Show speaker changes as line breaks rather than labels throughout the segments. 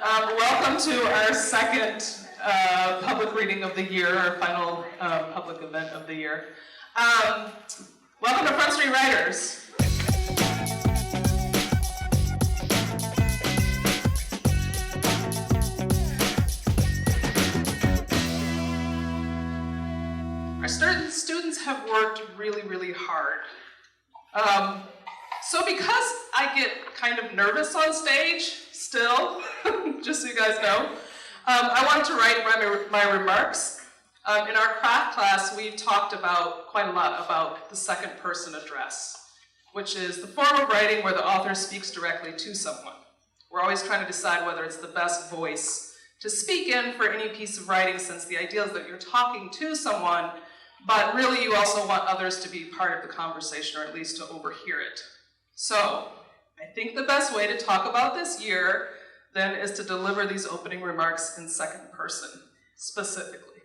Welcome to our second public reading of the year, our final public event of the year. Welcome to Front Street Writers. Our students have worked really, really hard. So because I get kind of nervous on stage still, just so you guys know, I wanted to write my remarks. In our craft class, we've talked quite a lot about the second person address, which is the form of writing where the author speaks directly to someone. We're always trying to decide whether it's the best voice to speak in for any piece of writing, since the idea is that you're talking to someone, but really you also want others to be part of the conversation, or at least to overhear it. So, I think the best way to talk about this year, then, is to deliver these opening remarks in second person, specifically.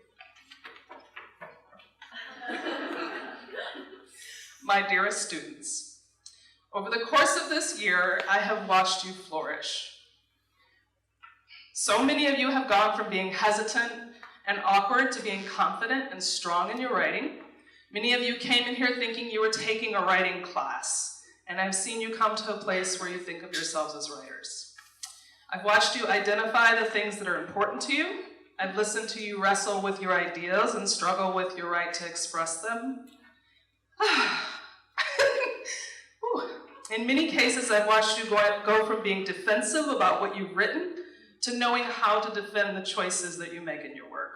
My dearest students, over the course of this year, I have watched you flourish. So many of you have gone from being hesitant and awkward to being confident and strong in your writing. Many of you came in here thinking you were taking a writing class, and I've seen you come to a place where you think of yourselves as writers. I've watched you identify the things that are important to you. I've listened to you wrestle with your ideas and struggle with your right to express them. In many cases, I've watched you go from being defensive about what you've written to knowing how to defend the choices that you make in your work.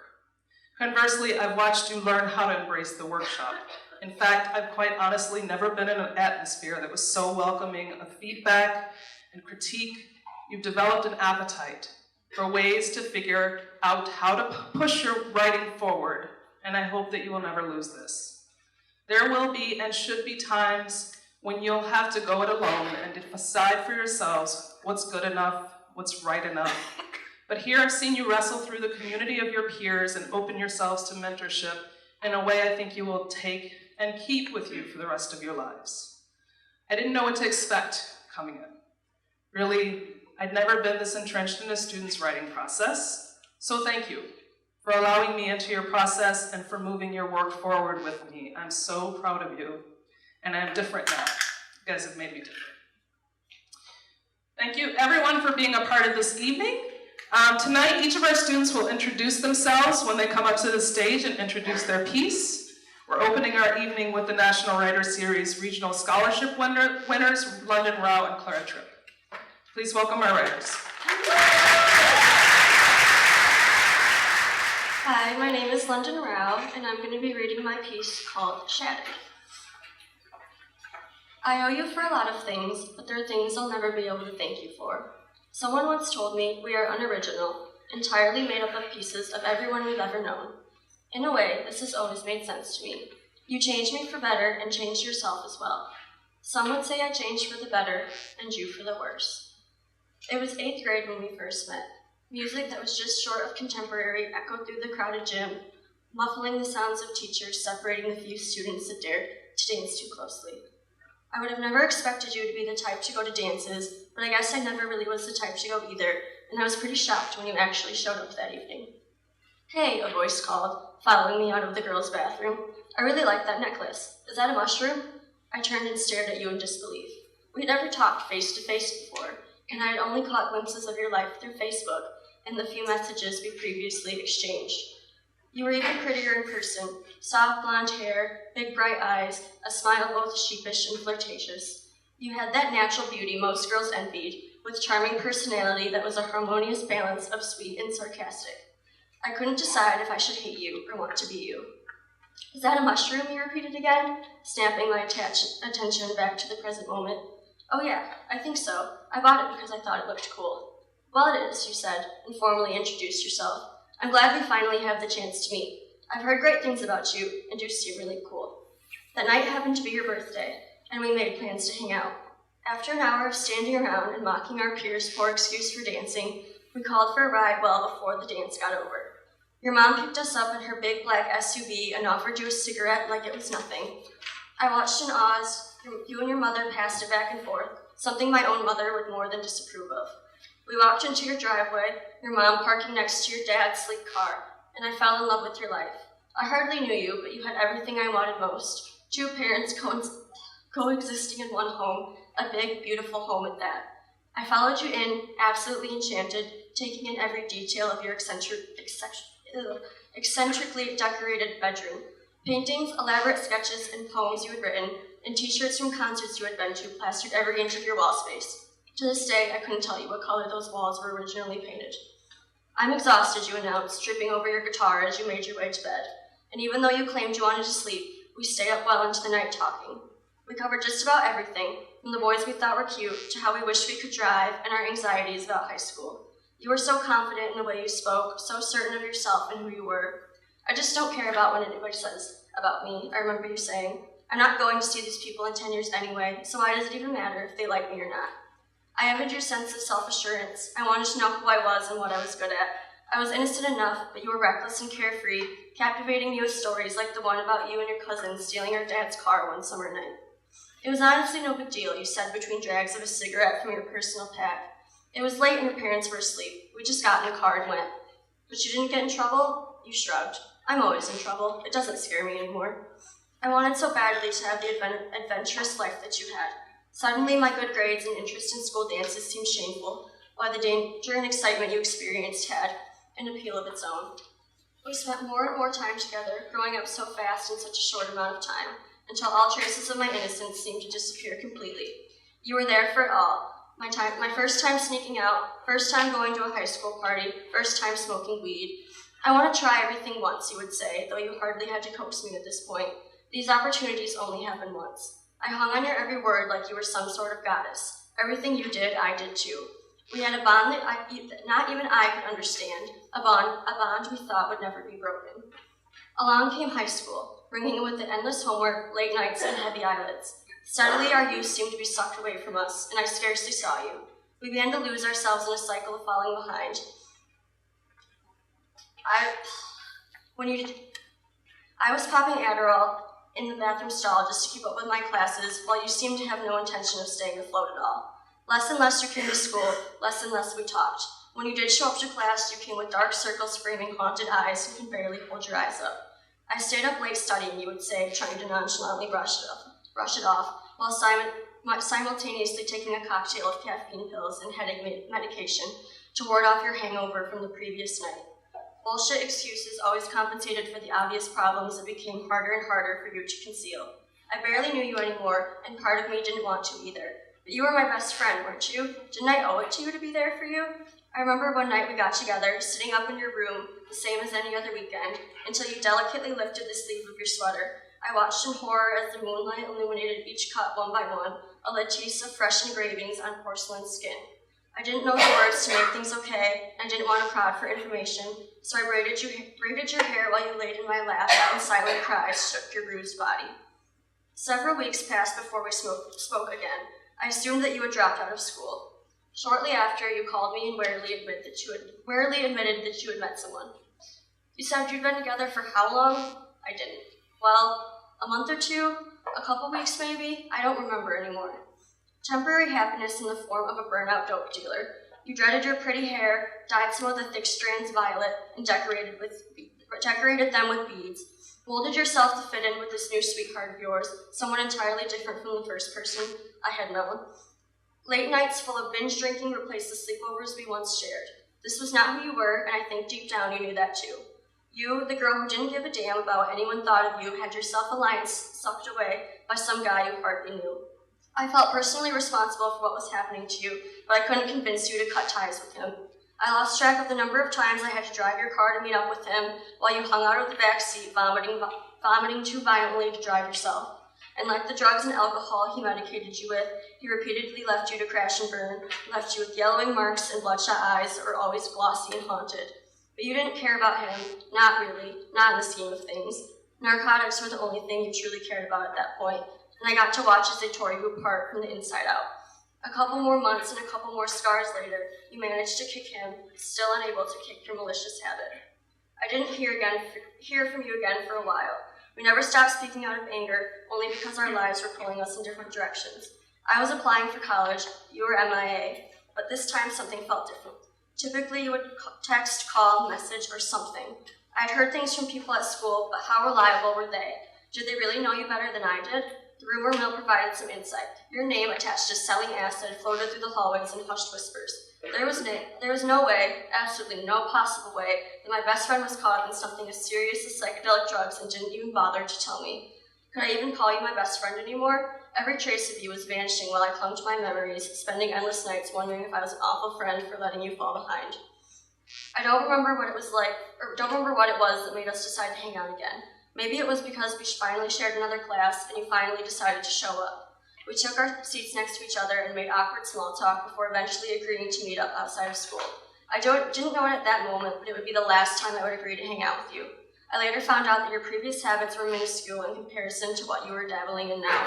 Conversely, I've watched you learn how to embrace the workshop. In fact, I've quite honestly never been in an atmosphere that was so welcoming of feedback and critique. You've developed an appetite for ways to figure out how to push your writing forward, and I hope that you will never lose this. There will be and should be times when you'll have to go it alone and decide for yourselves what's good enough, what's right enough. But here I've seen you wrestle through the community of your peers and open yourselves to mentorship in a way I think you will take and keep with you for the rest of your lives. I didn't know what to expect coming in. Really, I'd never been this entrenched in a student's writing process, so thank you for allowing me into your process and for moving your work forward with me. I'm so proud of you, and I'm different now. You guys have made me different. Thank you, everyone, for being a part of this evening. Tonight, each of our students will introduce themselves when they come up to the stage and introduce their piece. We're opening our evening with the National Writer Series Regional Scholarship winners, London Rao and Clara Tripp. Please welcome our writers.
Hi, my name is London Rao, and I'm going to be reading my piece called Shattered. I owe you for a lot of things, but there are things I'll never be able to thank you for. Someone once told me we are unoriginal, entirely made up of pieces of everyone we've ever known. In a way, this has always made sense to me. You changed me for better and changed yourself as well. Some would say I changed for the better and you for the worse. It was 8th grade when we first met. Music that was just short of contemporary echoed through the crowded gym, muffling the sounds of teachers separating the few students that dared to dance too closely. I would have never expected you to be the type to go to dances, but I guess I never really was the type to go either, and I was pretty shocked when you actually showed up that evening. Hey, a voice called, following me out of the girls' bathroom. I really like that necklace. Is that a mushroom? I turned and stared at you in disbelief. We had never talked face to face before, and I had only caught glimpses of your life through Facebook and the few messages we previously exchanged. You were even prettier in person, soft blonde hair, big bright eyes, a smile both sheepish and flirtatious. You had that natural beauty most girls envied, with charming personality that was a harmonious balance of sweet and sarcastic. I couldn't decide if I should hate you or want to be you. Is that a mushroom? You repeated again, snapping my attention back to the present moment. Oh yeah, I think so. I bought it because I thought it looked cool. Well, it is, you said, and formally introduced yourself. I'm glad we finally have the chance to meet. I've heard great things about you, and you seem really cool. That night happened to be your birthday, and we made plans to hang out. After an hour of standing around and mocking our peers' poor excuse for dancing, we called for a ride well before the dance got over. Your mom picked us up in her big black SUV and offered you a cigarette like it was nothing. I watched in awe as you and your mother passed it back and forth, something my own mother would more than disapprove of. We walked into your driveway, your mom parking next to your dad's sleek car, and I fell in love with your life. I hardly knew you, but you had everything I wanted most. Two parents coexisting in one home, a big, beautiful home at that. I followed you in, absolutely enchanted, taking in every detail of your eccentrically decorated bedroom. Paintings, elaborate sketches, and poems you had written, and t-shirts from concerts you had been to plastered every inch of your wall space. To this day, I couldn't tell you what color those walls were originally painted. I'm exhausted, you announced, tripping over your guitar as you made your way to bed. And even though you claimed you wanted to sleep, we stayed up well into the night talking. We covered just about everything, from the boys we thought were cute to how we wished we could drive and our anxieties about high school. You were so confident in the way you spoke, so certain of yourself and who you were. I just don't care about what anybody says about me, I remember you saying. I'm not going to see these people in 10 years anyway, so why does it even matter if they like me or not? I envied your sense of self-assurance. I wanted to know who I was and what I was good at. I was innocent enough, but you were reckless and carefree, captivating me with stories like the one about you and your cousin stealing your dad's car one summer night. It was honestly no big deal, you said between drags of a cigarette from your personal pack. It was late and your parents were asleep. We just got in a car and went. But you didn't get in trouble? You shrugged. I'm always in trouble. It doesn't scare me anymore. I wanted so badly to have the adventurous life that you had. Suddenly, my good grades and interest in school dances seemed shameful, while the danger and excitement you experienced had an appeal of its own. We spent more and more time together, growing up so fast in such a short amount of time, until all traces of my innocence seemed to disappear completely. You were there for it all. My first time sneaking out, first time going to a high school party, first time smoking weed. I want to try everything once, you would say, though you hardly had to coax me at this point. These opportunities only happen once. I hung on your every word like you were some sort of goddess. Everything you did, I did too. We had a bond that not even I could understand, a bond we thought would never be broken. Along came high school, bringing it with the endless homework, late nights, and heavy eyelids. Steadily, our youth seemed to be sucked away from us, and I scarcely saw you. We began to lose ourselves in a cycle of falling behind. I was popping Adderall in the bathroom stall just to keep up with my classes, while you seemed to have no intention of staying afloat at all. Less and less you came to school, less and less we talked. When you did show up to class, you came with dark circles framing haunted eyes and could barely hold your eyes up. I stayed up late studying, you would say, trying to nonchalantly brush it off, while simultaneously taking a cocktail of caffeine pills and headache medication to ward off your hangover from the previous night. Bullshit excuses always compensated for the obvious problems that became harder and harder for you to conceal. I barely knew you anymore, and part of me didn't want to either. But you were my best friend, weren't you? Didn't I owe it to you to be there for you? I remember one night we got together, sitting up in your room, the same as any other weekend, until you delicately lifted the sleeve of your sweater. I watched in horror as the moonlight illuminated each cut one by one, a lattice of fresh engravings on porcelain skin. I didn't know the words to make things okay, and I didn't want to crowd for information, so I braided your hair while you laid in my lap, and silent cries shook your bruised body. Several weeks passed before we spoke again. I assumed that you had dropped out of school. Shortly after, you called me and warily admitted that you had met someone. You said you'd been together for how long? I didn't. Well, a month or two? A couple weeks maybe? I don't remember anymore. Temporary happiness in the form of a burnout dope dealer. You dreaded your pretty hair, dyed some of the thick strands violet, and decorated them with beads. Molded yourself to fit in with this new sweetheart of yours, someone entirely different from the first person I had known. Late nights full of binge drinking replaced the sleepovers we once shared. This was not who you were, and I think deep down you knew that too. You, the girl who didn't give a damn about what anyone thought of you, had your self-alliance sucked away by some guy you hardly knew. I felt personally responsible for what was happening to you, but I couldn't convince you to cut ties with him. I lost track of the number of times I had to drive your car to meet up with him while you hung out of the back seat, vomiting too violently to drive yourself. And like the drugs and alcohol he medicated you with, he repeatedly left you to crash and burn, left you with yellowing marks and bloodshot eyes that were always glossy and haunted. But you didn't care about him, not really, not in the scheme of things. Narcotics were the only thing you truly cared about at that point, and I got to watch as they tore you apart from the inside out. A couple more months and a couple more scars later, you managed to kick him, still unable to kick your malicious habit. I didn't hear from you again for a while. We never stopped speaking out of anger, only because our lives were pulling us in different directions. I was applying for college, you were MIA. but this time something felt different. Typically, you would text, call, message, or something. I'd heard things from people at school, but how reliable were they? Did they really know you better than I did? The rumor mill provided some insight. Your name attached to selling acid floated through the hallways in hushed whispers. There was no way, absolutely no possible way, that my best friend was caught in something as serious as psychedelic drugs and didn't even bother to tell me. Could I even call you my best friend anymore? Every trace of you was vanishing while I clung to my memories, spending endless nights wondering if I was an awful friend for letting you fall behind. I don't remember what it was that made us decide to hang out again. Maybe it was because we finally shared another class and you finally decided to show up. We took our seats next to each other and made awkward small talk before eventually agreeing to meet up outside of school. I didn't know it at that moment, but it would be the last time I would agree to hang out with you. I later found out that your previous habits were minuscule in comparison to what you were dabbling in now.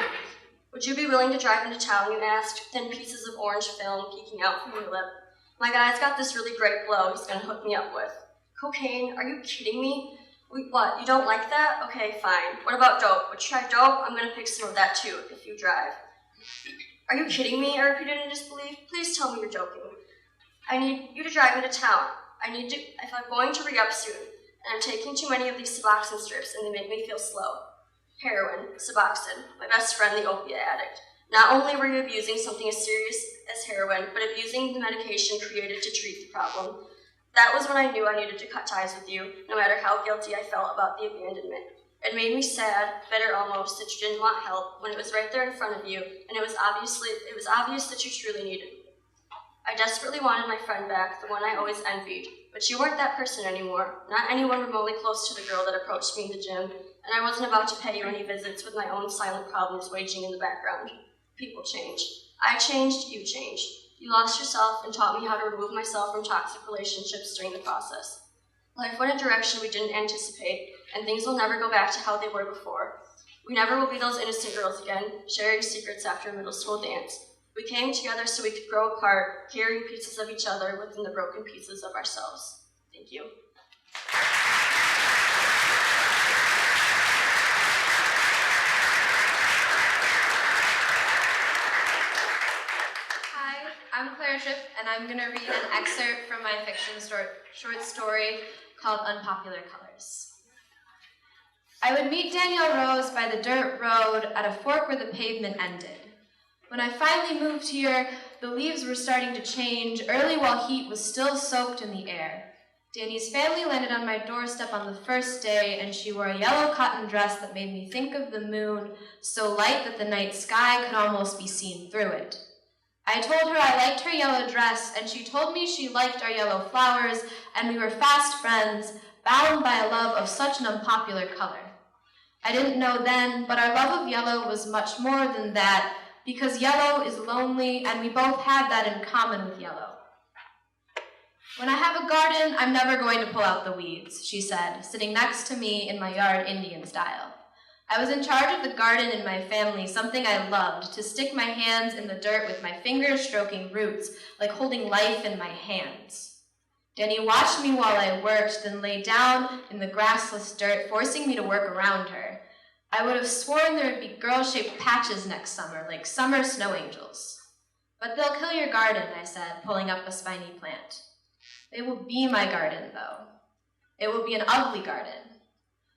Would you be willing to drive into town, you asked, thin pieces of orange film peeking out from your lip. My guy's got this really great blow he's gonna hook me up with. Cocaine? Are you kidding me? What, you don't like that? Okay, fine. What about dope? Would you try dope? I'm gonna pick some of that too, if you drive. Are you kidding me? I repeated in disbelief. Please tell me you're joking. I need you to drive me to town. If I'm going to re-up soon, and I'm taking too many of these Suboxone strips and they make me feel slow. Heroin, Suboxone, my best friend, the opiate addict. Not only were you abusing something as serious as heroin, but abusing the medication created to treat the problem. That was when I knew I needed to cut ties with you, no matter how guilty I felt about the abandonment. It made me sad, bitter almost, that you didn't want help when it was right there in front of you, and it was obvious that you truly needed me. I desperately wanted my friend back, the one I always envied, but you weren't that person anymore, not anyone remotely close to the girl that approached me in the gym, and I wasn't about to pay you any visits with my own silent problems waging in the background. People change. I changed, you changed. You lost yourself and taught me how to remove myself from toxic relationships during the process. Life went a direction we didn't anticipate, and things will never go back to how they were before. We never will be those innocent girls again, sharing secrets after a middle school dance. We came together so we could grow apart, carrying pieces of each other within the broken pieces of ourselves. Thank you.
Hi, I'm Claire Tripp, and I'm going to read an excerpt from my fiction short story called Unpopular Colors. I would meet Danielle Rose by the dirt road at a fork where the pavement ended. When I finally moved here, the leaves were starting to change early while heat was still soaked in the air. Danny's family landed on my doorstep on the first day, and she wore a yellow cotton dress that made me think of the moon, so light that the night sky could almost be seen through it. I told her I liked her yellow dress, and she told me she liked our yellow flowers, and we were fast friends, bound by a love of such an unpopular color. I didn't know then, but our love of yellow was much more than that, because yellow is lonely, and we both had that in common with yellow. When I have a garden, I'm never going to pull out the weeds, she said, sitting next to me in my yard Indian style. I was in charge of the garden in my family, something I loved, to stick my hands in the dirt with my fingers stroking roots, like holding life in my hands. Danny watched me while I worked, then lay down in the grassless dirt, forcing me to work around her. I would have sworn there would be girl-shaped patches next summer, like summer snow angels. But they'll kill your garden, I said, pulling up a spiny plant. They will be my garden, though. It will be an ugly garden.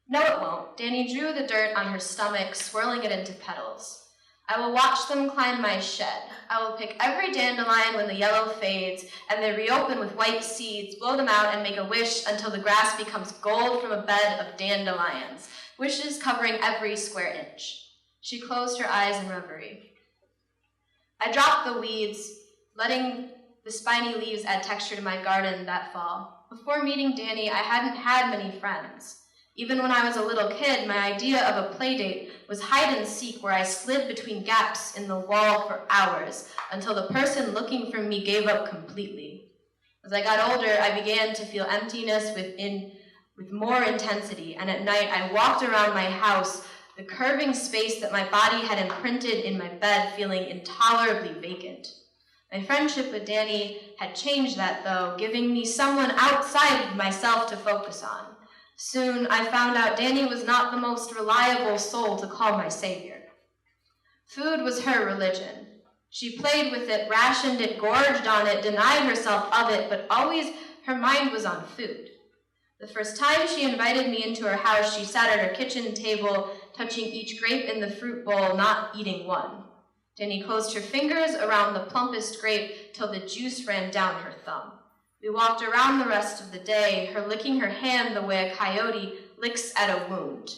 No, it won't. Danny drew the dirt on her stomach, swirling it into petals. I will watch them climb my shed. I will pick every dandelion when the yellow fades, and they reopen with white seeds, blow them out, and make a wish until the grass becomes gold from a bed of dandelions, wishes covering every square inch. She closed her eyes in reverie. I dropped the weeds, letting the spiny leaves add texture to my garden that fall. Before meeting Danny, I hadn't had many friends. Even when I was a little kid, my idea of a play date was hide and seek, where I slid between gaps in the wall for hours until the person looking for me gave up completely. As I got older, I began to feel emptiness with more intensity, and at night I walked around my house, the curving space that my body had imprinted in my bed, feeling intolerably vacant. My friendship with Danny had changed that, though, giving me someone outside of myself to focus on. Soon, I found out Danny was not the most reliable soul to call my savior. Food was her religion. She played with it, rationed it, gorged on it, denied herself of it, but always her mind was on food. The first time she invited me into her house, she sat at her kitchen table, touching each grape in the fruit bowl, not eating one. Danny closed her fingers around the plumpest grape till the juice ran down her thumb. We walked around the rest of the day, her licking her hand the way a coyote licks at a wound.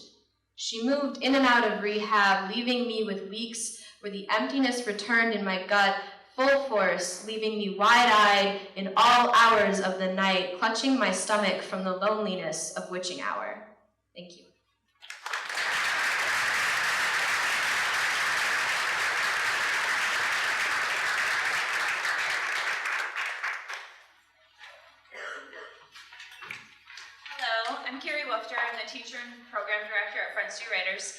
She moved in and out of rehab, leaving me with weeks where the emptiness returned in my gut, full force, leaving me wide-eyed in all hours of the night, clutching my stomach from the loneliness of witching hour. Thank you.
Hello, I'm Carrie Wofter. I'm the teacher and program director at FSW Writers.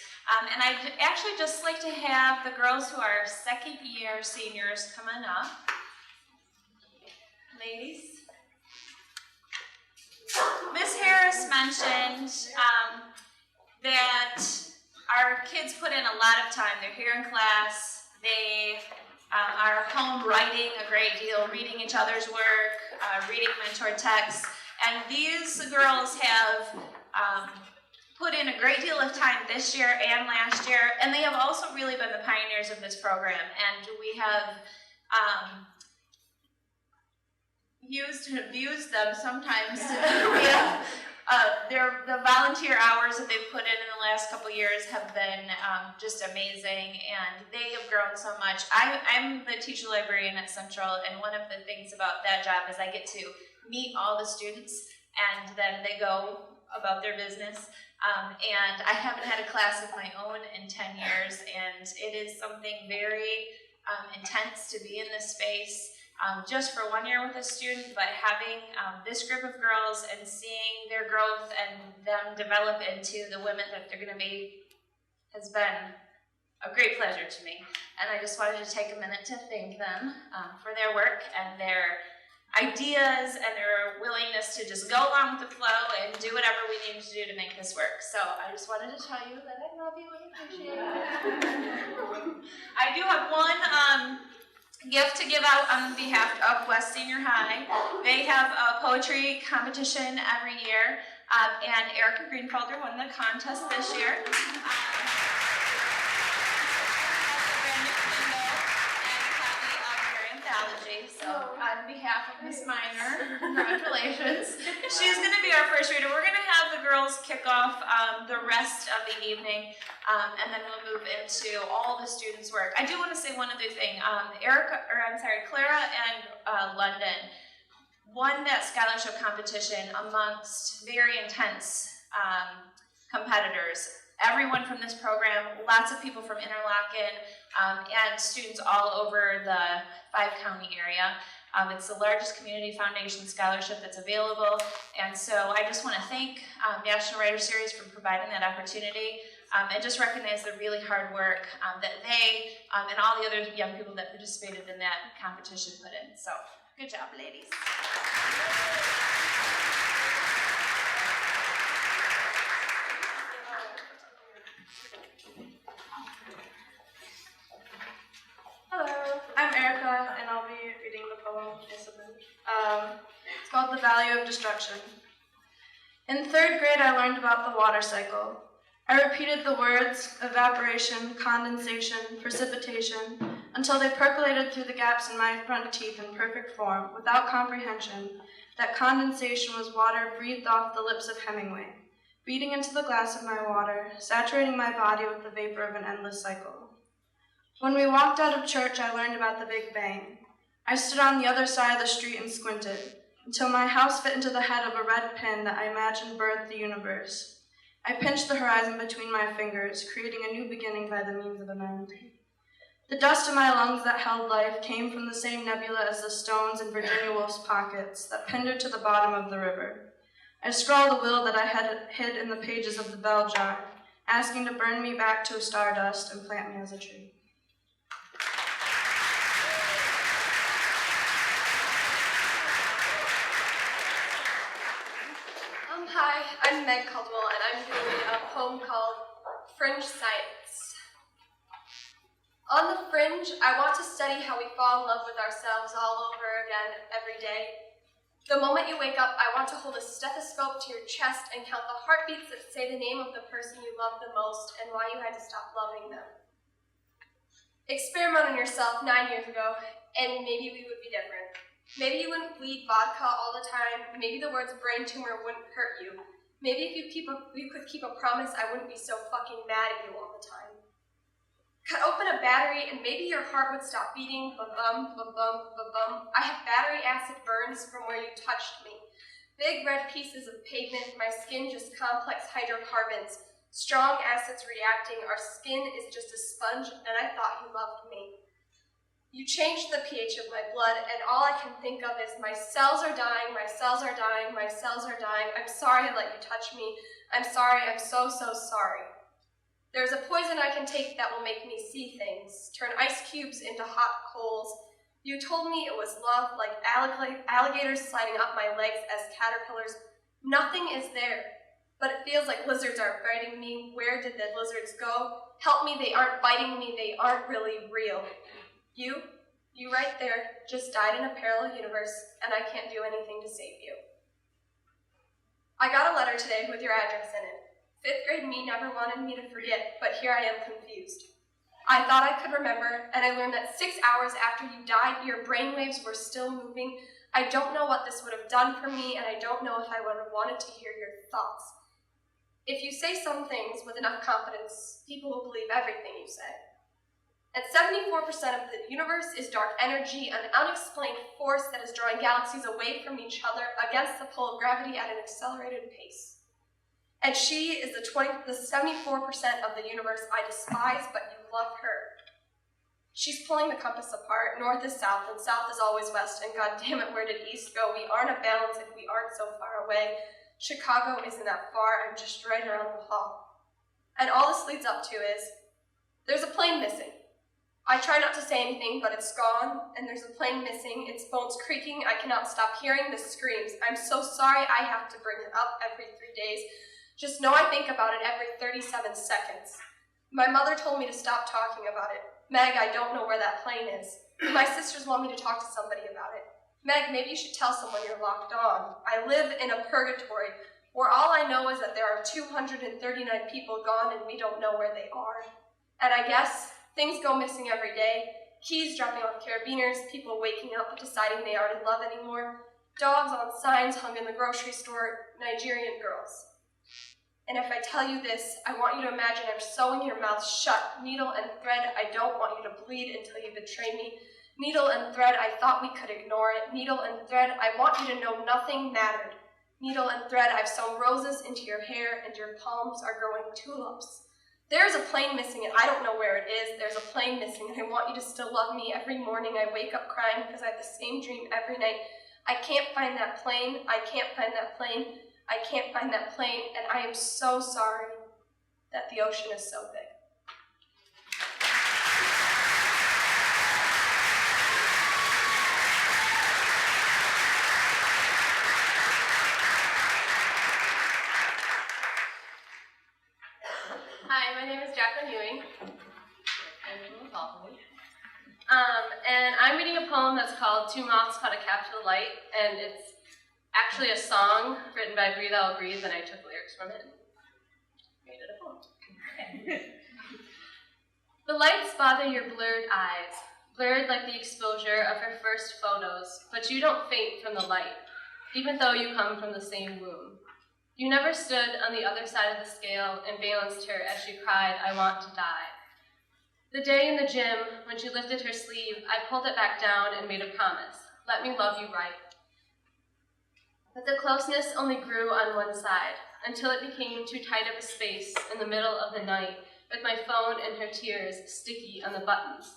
And I'd actually just like to have the girls who are second year seniors come on up. Ladies. Ms. Harris mentioned that our kids put in a lot of time. They're here in class. They are home writing a great deal, reading each other's work, reading mentor texts. And these girls have put in a great deal of time this year and last year, and they have also really been the pioneers of this program. And we have used and abused them sometimes. The volunteer hours that they've put in the last couple years have been just amazing, and they have grown so much. I'm the teacher librarian at Central, and one of the things about that job is I get to meet all the students, and then they go about their business. And I haven't had a class of my own in 10 years, and it is something very intense to be in this space just for 1 year with a student, but having this group of girls and seeing their growth and them develop into the women that they're going to be has been a great pleasure to me. And I just wanted to take a minute to thank them for their work and their ideas and their willingness to just go along with the flow and do whatever we need to do to make this work. So I just wanted to tell you that I love you and appreciate it. I do have one gift to give out on behalf of West Senior High. They have a poetry competition every year, and Erica Greenfelder won the contest this year. So on behalf of Miss Minor, congratulations. She's going to be our first reader. We're going to have the girls kick off the rest of the evening, and then we'll move into all the students' work. I do want to say one other thing. Clara and London won that scholarship competition amongst very intense competitors. Everyone from this program, lots of people from Interlochen, and students all over the 5-county area. It's the largest community foundation scholarship that's available, and so I just want to thank National Writer Series for providing that opportunity, and just recognize the really hard work that they and all the other young people that participated in that competition put in. So, good job, ladies.
Hello, I'm Erica, and I'll be reading the poem it's called The Value of Destruction. In 3rd grade, I learned about the water cycle. I repeated the words evaporation, condensation, precipitation, until they percolated through the gaps in my front teeth in perfect form, without comprehension that condensation was water breathed off the lips of Hemingway, beating into the glass of my water, saturating my body with the vapor of an endless cycle. When we walked out of church, I learned about the Big Bang. I stood on the other side of the street and squinted, until my house fit into the head of a red pin that I imagined birthed the universe. I pinched the horizon between my fingers, creating a new beginning by the means of a memory. The dust in my lungs that held life came from the same nebula as the stones in Virginia Woolf's pockets that pinned her to the bottom of the river. I scrawled a will that I had hid in the pages of the bell jar, asking to burn me back to stardust and plant me as a tree.
Hi, I'm Meg Caldwell, and I'm doing a poem called Fringe Science. On the fringe, I want to study how we fall in love with ourselves all over again every day. The moment you wake up, I want to hold a stethoscope to your chest and count the heartbeats that say the name of the person you love the most and why you had to stop loving them. Experiment on yourself 9 years ago, and maybe we would be different. Maybe you wouldn't bleed vodka all the time. Maybe the words brain tumor wouldn't hurt you. Maybe if you could keep a promise, I wouldn't be so fucking mad at you all the time. Cut open a battery and maybe your heart would stop beating, ba-bum, ba-bum, ba-bum. I have battery acid burns from where you touched me. Big red pieces of pavement, my skin just complex hydrocarbons. Strong acids reacting, our skin is just a sponge, and I thought you loved me. You changed the pH of my blood, and all I can think of is my cells are dying, my cells are dying, my cells are dying. I'm sorry I let you touch me. I'm sorry, I'm so, so sorry. There's a poison I can take that will make me see things, turn ice cubes into hot coals. You told me it was love, like alligators sliding up my legs as caterpillars. Nothing is there, but it feels like lizards are biting me. Where did the lizards go? Help me, they aren't biting me, they aren't really real. You right there, just died in a parallel universe, and I can't do anything to save you. I got a letter today with your address in it. 5th grade me never wanted me to forget, but here I am confused. I thought I could remember, and I learned that 6 hours after you died, your brainwaves were still moving. I don't know what this would have done for me, and I don't know if I would have wanted to hear your thoughts. If you say some things with enough confidence, people will believe everything you say. And 74% of the universe is dark energy, an unexplained force that is drawing galaxies away from each other against the pull of gravity at an accelerated pace. And she is the 74% of the universe I despise, but you love her. She's pulling the compass apart. North is south, and south is always west, and god damn it, where did east go? We aren't a balance if we aren't so far away. Chicago isn't that far, I'm just right around the hall. And all this leads up to is, there's a plane missing. I try not to say anything, but it's gone, and there's a plane missing, its bones creaking, I cannot stop hearing the screams. I'm so sorry I have to bring it up every 3 days. Just know I think about it every 37 seconds. My mother told me to stop talking about it. Meg, I don't know where that plane is. My sisters want me to talk to somebody about it. Meg, maybe you should tell someone you're locked on. I live in a purgatory, where all I know is that there are 239 people gone and we don't know where they are. And I guess things go missing every day. Keys dropping off carabiners, people waking up but deciding they aren't in love anymore. Dogs on signs hung in the grocery store, Nigerian girls. And if I tell you this, I want you to imagine I'm sewing your mouth shut, needle and thread. I don't want you to bleed until you betray me. Needle and thread, I thought we could ignore it. Needle and thread, I want you to know nothing mattered. Needle and thread, I've sewn roses into your hair and your palms are growing tulips. There's a plane missing and I don't know where it is. There's a plane missing and I want you to still love me. Every morning I wake up crying because I have the same dream every night. I can't find that plane. I can't find that plane. I can't find that plane, and I am so sorry that the ocean is so big.
Hi, my name is Jacqueline Ewing. And I'm reading a poem that's called Two Moths Caught a Capsule Light, and it's actually a song written by Breathe I'll Breathe, and I took lyrics from it and made it a poem. The lights bother your blurred eyes, blurred like the exposure of her first photos, but you don't faint from the light, even though you come from the same womb. You never stood on the other side of the scale and balanced her as she cried, I want to die. The day in the gym, when she lifted her sleeve, I pulled it back down and made a promise. Let me love you right. But the closeness only grew on one side, until it became too tight of a space in the middle of the night, with my phone and her tears sticky on the buttons.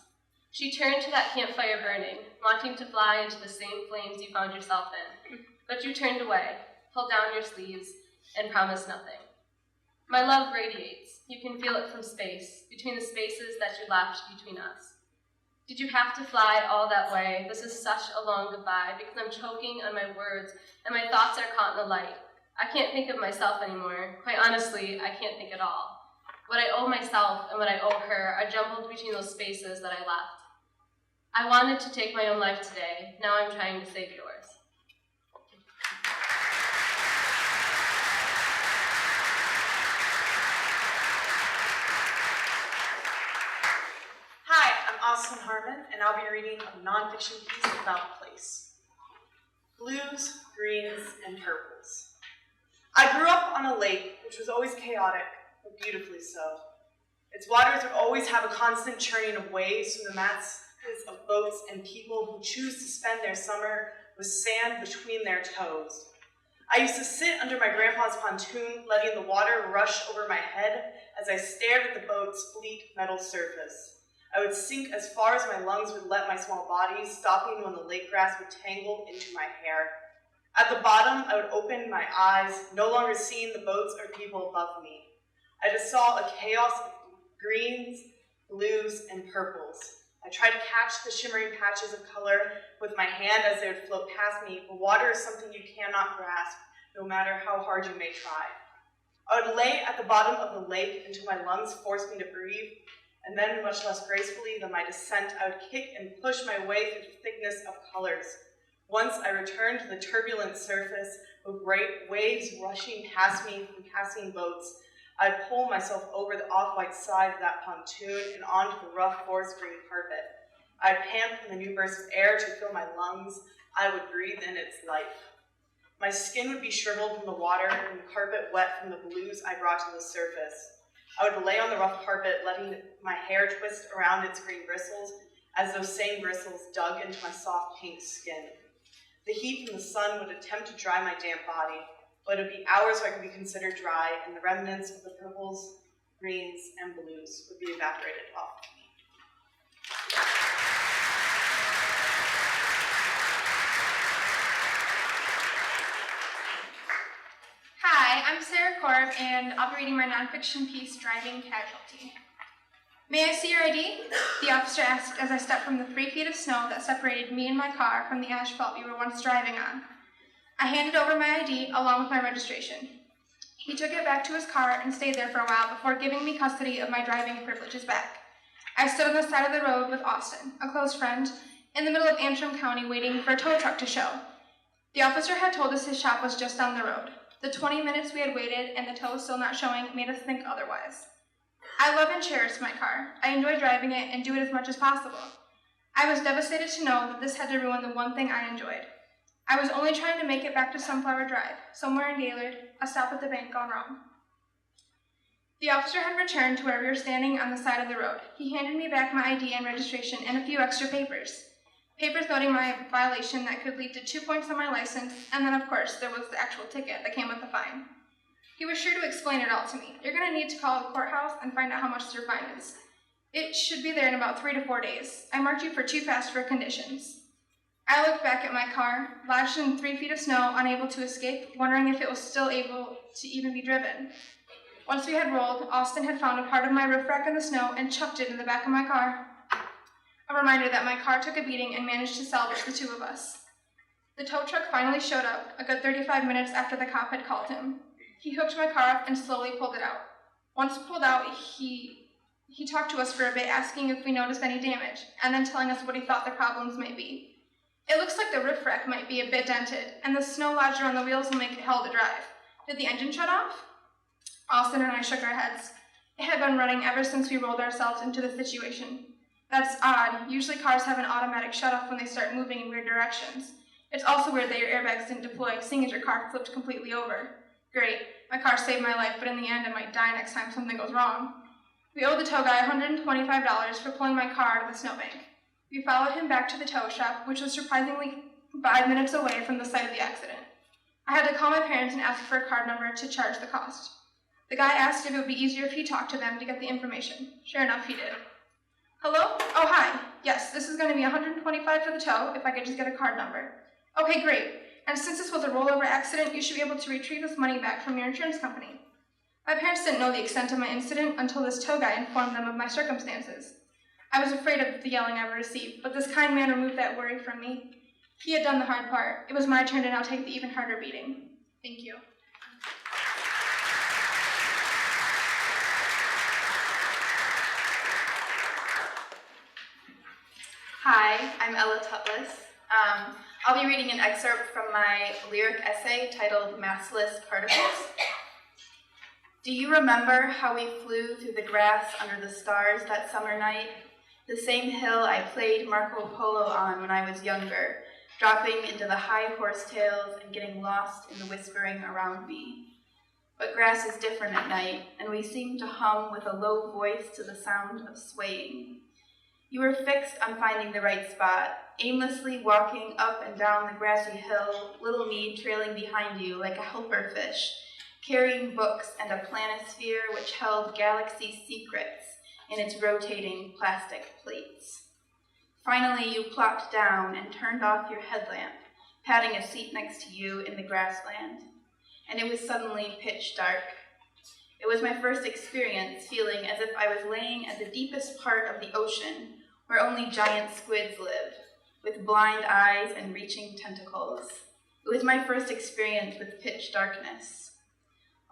She turned to that campfire burning, wanting to fly into the same flames you found yourself in. But you turned away, pulled down your sleeves, and promised nothing. My love radiates. You can feel it from space, between the spaces that you left between us. Did you have to fly all that way? This is such a long goodbye, because I'm choking on my words, and my thoughts are caught in the light. I can't think of myself anymore. Quite honestly, I can't think at all. What I owe myself and what I owe her are jumbled between those spaces that I left. I wanted to take my own life today. Now I'm trying to save yours.
Hi, I'm Austin Harmon, and I'll be reading a nonfiction piece about place. Blues, greens, and purples. I grew up on a lake, which was always chaotic, but beautifully so. Its waters would always have a constant churning of waves from the masses of boats and people who choose to spend their summer with sand between their toes. I used to sit under my grandpa's pontoon, letting the water rush over my head as I stared at the boat's fleet metal surface. I would sink as far as my lungs would let my small body, stopping when the lake grass would tangle into my hair. At the bottom, I would open my eyes, no longer seeing the boats or people above me. I just saw a chaos of greens, blues, and purples. I tried to catch the shimmering patches of color with my hand as they would float past me, but water is something you cannot grasp, no matter how hard you may try. I would lay at the bottom of the lake until my lungs forced me to breathe, and then, much less gracefully than my descent, I would kick and push my way through the thickness of colors. Once I returned to the turbulent surface, with great waves rushing past me from passing boats, I'd pull myself over the off-white side of that pontoon and onto the rough forest green carpet. I'd pant from the new burst of air to fill my lungs. I would breathe in its life. My skin would be shriveled from the water and the carpet wet from the blues I brought to the surface. I would lay on the rough carpet, letting my hair twist around its green bristles as those same bristles dug into my soft pink skin. The heat from the sun would attempt to dry my damp body, but it would be hours so I could be considered dry, and the remnants of the purples, greens, and blues would be evaporated off of me.
Hi, I'm Sarah Korb, and I'll be reading my nonfiction piece, Driving Casualty. May I see your ID? The officer asked as I stepped from the 3 feet of snow that separated me and my car from the asphalt we were once driving on. I handed over my ID along with my registration. He took it back to his car and stayed there for a while before giving me custody of my driving privileges back. I stood on the side of the road with Austin, a close friend, in the middle of Antrim County waiting for a tow truck to show. The officer had told us his shop was just down the road. The 20 minutes we had waited and the tow still not showing made us think otherwise. I love and cherish my car. I enjoy driving it and do it as much as possible. I was devastated to know that this had to ruin the one thing I enjoyed. I was only trying to make it back to Sunflower Drive, somewhere in Gaylord, a stop at the bank gone wrong. The officer had returned to where we were standing on the side of the road. He handed me back my ID and registration and a few extra papers. Papers noting my violation that could lead to 2 points on my license, and then of course there was the actual ticket that came with the fine. He was sure to explain it all to me. You're going to need to call the courthouse and find out how much your fine is. It should be there in about 3 to 4 days. I marked you for too fast for conditions. I looked back at my car, lodged in 3 feet of snow, unable to escape, wondering if it was still able to even be driven. Once we had rolled, Austin had found a part of my roof rack in the snow and chucked it in the back of my car. A reminder that my car took a beating and managed to salvage the 2 of us. The tow truck finally showed up, a good 35 minutes after the cop had called him. He hooked my car up and slowly pulled it out. Once pulled out, he talked to us for a bit, asking if we noticed any damage, and then telling us what he thought the problems might be. It looks like the roof rack might be a bit dented, and the snow lodged around the wheels will make it hell to drive. Did the engine shut off? Austin and I shook our heads. It had been running ever since we rolled ourselves into the situation. That's odd. Usually cars have an automatic shut-off when they start moving in weird directions. It's also weird that your airbags didn't deploy, seeing as your car flipped completely over. Great. My car saved my life, but in the end I might die next time something goes wrong. We owed the tow guy $125 for pulling my car out of the snowbank. We followed him back to the tow shop, which was surprisingly 5 minutes away from the site of the accident. I had to call my parents and ask for a card number to charge the cost. The guy asked if it would be easier if he talked to them to get the information. Sure enough, he did. Hello? Oh, hi. Yes, this is going to be $125 for the tow, if I could just get a card number. Okay, great. And since this was a rollover accident, you should be able to retrieve this money back from your insurance company. My parents didn't know the extent of my incident until this tow guy informed them of my circumstances. I was afraid of the yelling I would receive, but this kind man removed that worry from me. He had done the hard part. It was my turn to now take the even harder beating. Thank you.
Hi, I'm Ella Tutlis. I'll be reading an excerpt from my lyric essay titled Massless Particles. Do you remember how we flew through the grass under the stars that summer night? The same hill I played Marco Polo on when I was younger, dropping into the high horsetails and getting lost in the whispering around me. But grass is different at night, and we seem to hum with a low voice to the sound of swaying. You were fixed on finding the right spot, aimlessly walking up and down the grassy hill, little me trailing behind you like a helper fish, carrying books and a planisphere which held galaxy secrets in its rotating plastic plates. Finally, you plopped down and turned off your headlamp, patting a seat next to you in the grassland. And it was suddenly pitch dark. It was my first experience feeling as if I was laying at the deepest part of the ocean, where only giant squids live, with blind eyes and reaching tentacles. It was my first experience with pitch darkness.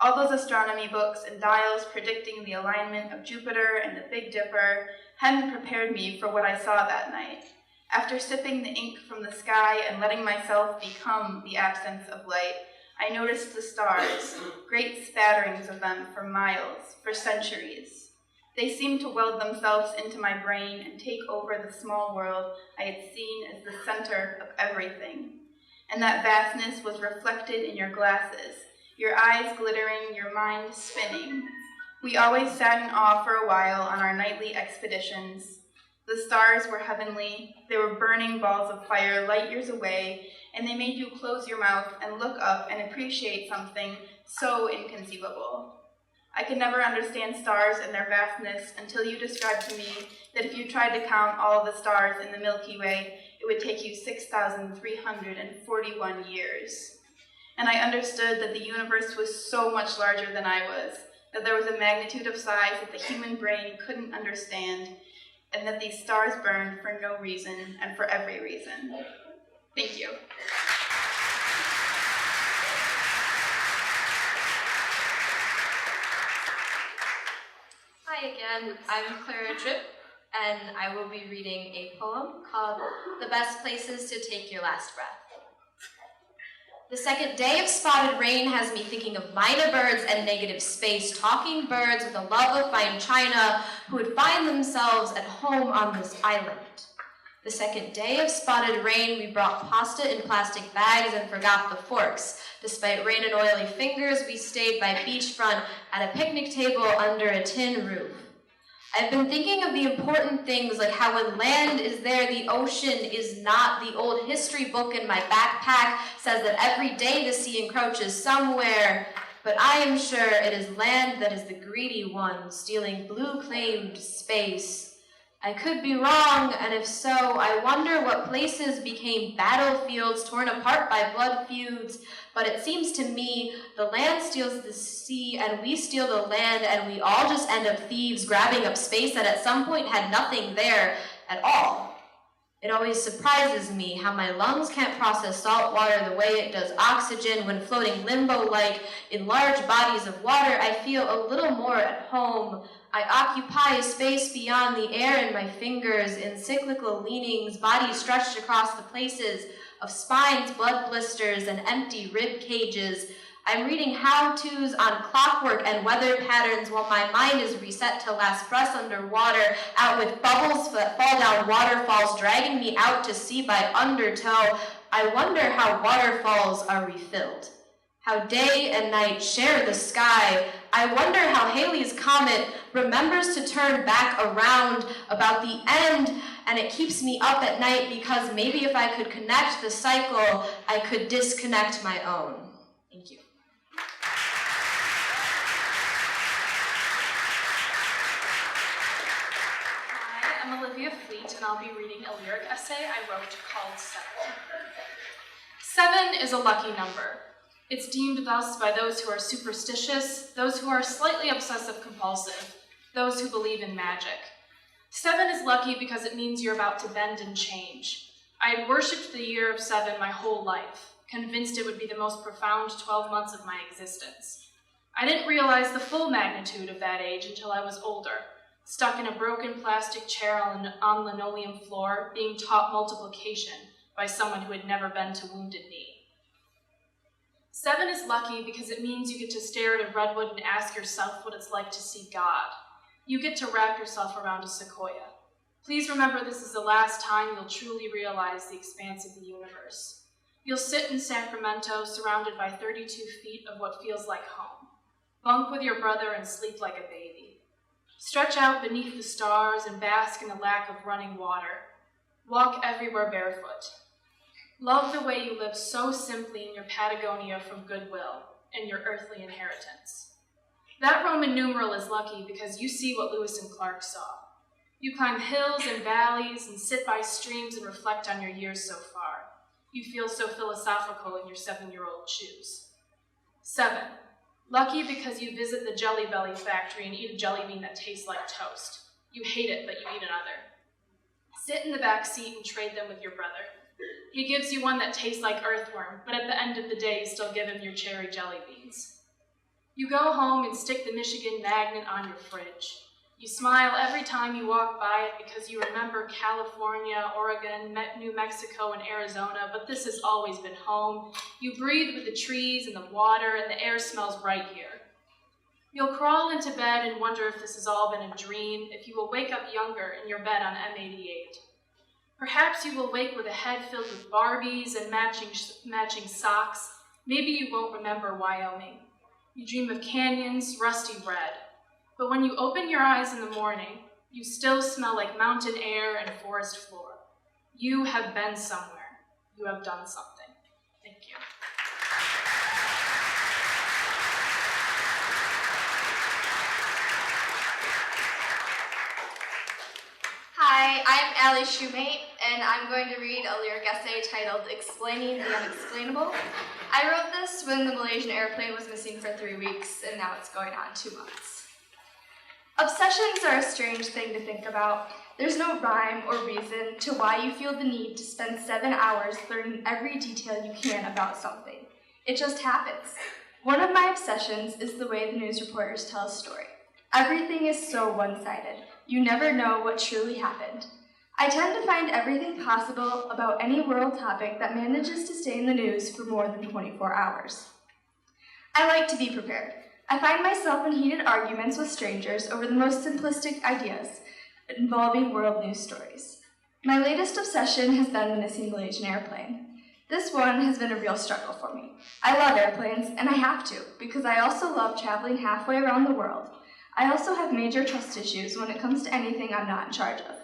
All those astronomy books and dials predicting the alignment of Jupiter and the Big Dipper hadn't prepared me for what I saw that night. After sipping the ink from the sky and letting myself become the absence of light, I noticed the stars, great spatterings of them for miles, for centuries. They seemed to weld themselves into my brain and take over the small world I had seen as the center of everything. And that vastness was reflected in your glasses, your eyes glittering, your mind spinning. We always sat in awe for a while on our nightly expeditions. The stars were heavenly, they were burning balls of fire light years away, and they made you close your mouth and look up and appreciate something so inconceivable. I could never understand stars and their vastness until you described to me that if you tried to count all the stars in the Milky Way, it would take you 6,341 years. And I understood that the universe was so much larger than I was, that there was a magnitude of size that the human brain couldn't understand, and that these stars burned for no reason and for every reason. Thank you.
Hi again, I'm Clara Tripp, and I will be reading a poem called The Best Places to Take Your Last Breath. The second day of spotted rain has me thinking of minor birds and negative space, talking birds with a love of fine china who would find themselves at home on this island. The second day of spotted rain, we brought pasta in plastic bags and forgot the forks. Despite rain and oily fingers, we stayed by beachfront at a picnic table under a tin roof. I've been thinking of the important things like how when land is there, the ocean is not. The old history book in my backpack says that every day the sea encroaches somewhere, but I am sure it is land that is the greedy one, stealing blue-claimed space. I could be wrong, and if so, I wonder what places became battlefields torn apart by blood feuds. But it seems to me the land steals the sea, and we steal the land, and we all just end up thieves grabbing up space that at some point had nothing there at all. It always surprises me how my lungs can't process salt water the way it does oxygen. When floating limbo-like in large bodies of water, I feel a little more at home. I occupy a space beyond the air in my fingers, in cyclical leanings, bodies stretched across the places of spines, blood blisters, and empty rib cages. I'm reading how-tos on clockwork and weather patterns while my mind is reset to last breaths underwater, out with bubbles that fall down waterfalls, dragging me out to sea by undertow. I wonder how waterfalls are refilled, how day and night share the sky. I wonder how Halley's Comet remembers to turn back around about the end, and it keeps me up at night because maybe if I could connect the cycle, I could disconnect my own. Thank you.
Hi, I'm Olivia Fleet, and I'll be reading a lyric essay I wrote called 7. 7 is a lucky number. It's deemed thus by those who are superstitious, those who are slightly obsessive-compulsive, those who believe in magic. 7 is lucky because it means you're about to bend and change. I had worshipped the year of 7 my whole life, convinced it would be the most profound 12 months of my existence. I didn't realize the full magnitude of that age until I was older. stuck in a broken plastic chair on linoleum floor, being taught multiplication by someone who had never been to Wounded Knee. 7 is lucky because it means you get to stare at a redwood and ask yourself what it's like to see God. You get to wrap yourself around a sequoia. Please remember this is the last time you'll truly realize the expanse of the universe. You'll sit in Sacramento surrounded by 32 feet of what feels like home. Bunk with your brother and sleep like a baby. Stretch out beneath the stars and bask in the lack of running water. Walk everywhere barefoot. Love the way you live so simply in your Patagonia from goodwill and your earthly inheritance. That Roman numeral is lucky because you see what Lewis and Clark saw. You climb hills and valleys and sit by streams and reflect on your years so far. You feel so philosophical in your 7-year-old shoes. 7, lucky because you visit the Jelly Belly factory and eat a jelly bean that tastes like toast. You hate it, but you eat another. Sit in the back seat and trade them with your brother. He gives you one that tastes like earthworm, but at the end of the day, you still give him your cherry jelly beans. You go home and stick the Michigan magnet on your fridge. You smile every time you walk by it because you remember California, Oregon, New Mexico, and Arizona, but this has always been home. You breathe with the trees and the water, and the air smells right here. You'll crawl into bed and wonder if this has all been a dream, if you will wake up younger in your bed on M88. Perhaps you will wake with a head filled with Barbies and matching socks. Maybe you won't remember Wyoming. You dream of canyons, rusty red. But when you open your eyes in the morning, you still smell like mountain air and forest floor. You have been somewhere. You have done something. Thank you.
Hi, I'm Allie Shoemate, and I'm going to read a lyric essay titled Explaining the Unexplainable. I wrote this when the Malaysian airplane was missing for 3 weeks, and now it's going on 2 months. Obsessions are a strange thing to think about. There's no rhyme or reason to why you feel the need to spend 7 hours learning every detail you can about something. It just happens. One of my obsessions is the way the news reporters tell a story. Everything is so one-sided. You never know what truly happened. I tend to find everything possible about any world topic that manages to stay in the news for more than 24 hours. I like to be prepared. I find myself in heated arguments with strangers over the most simplistic ideas involving world news stories. My latest obsession has been the missing Malaysian airplane. This one has been a real struggle for me. I love airplanes, and I have to, because I also love traveling halfway around the world. I also have major trust issues when it comes to anything I'm not in charge of.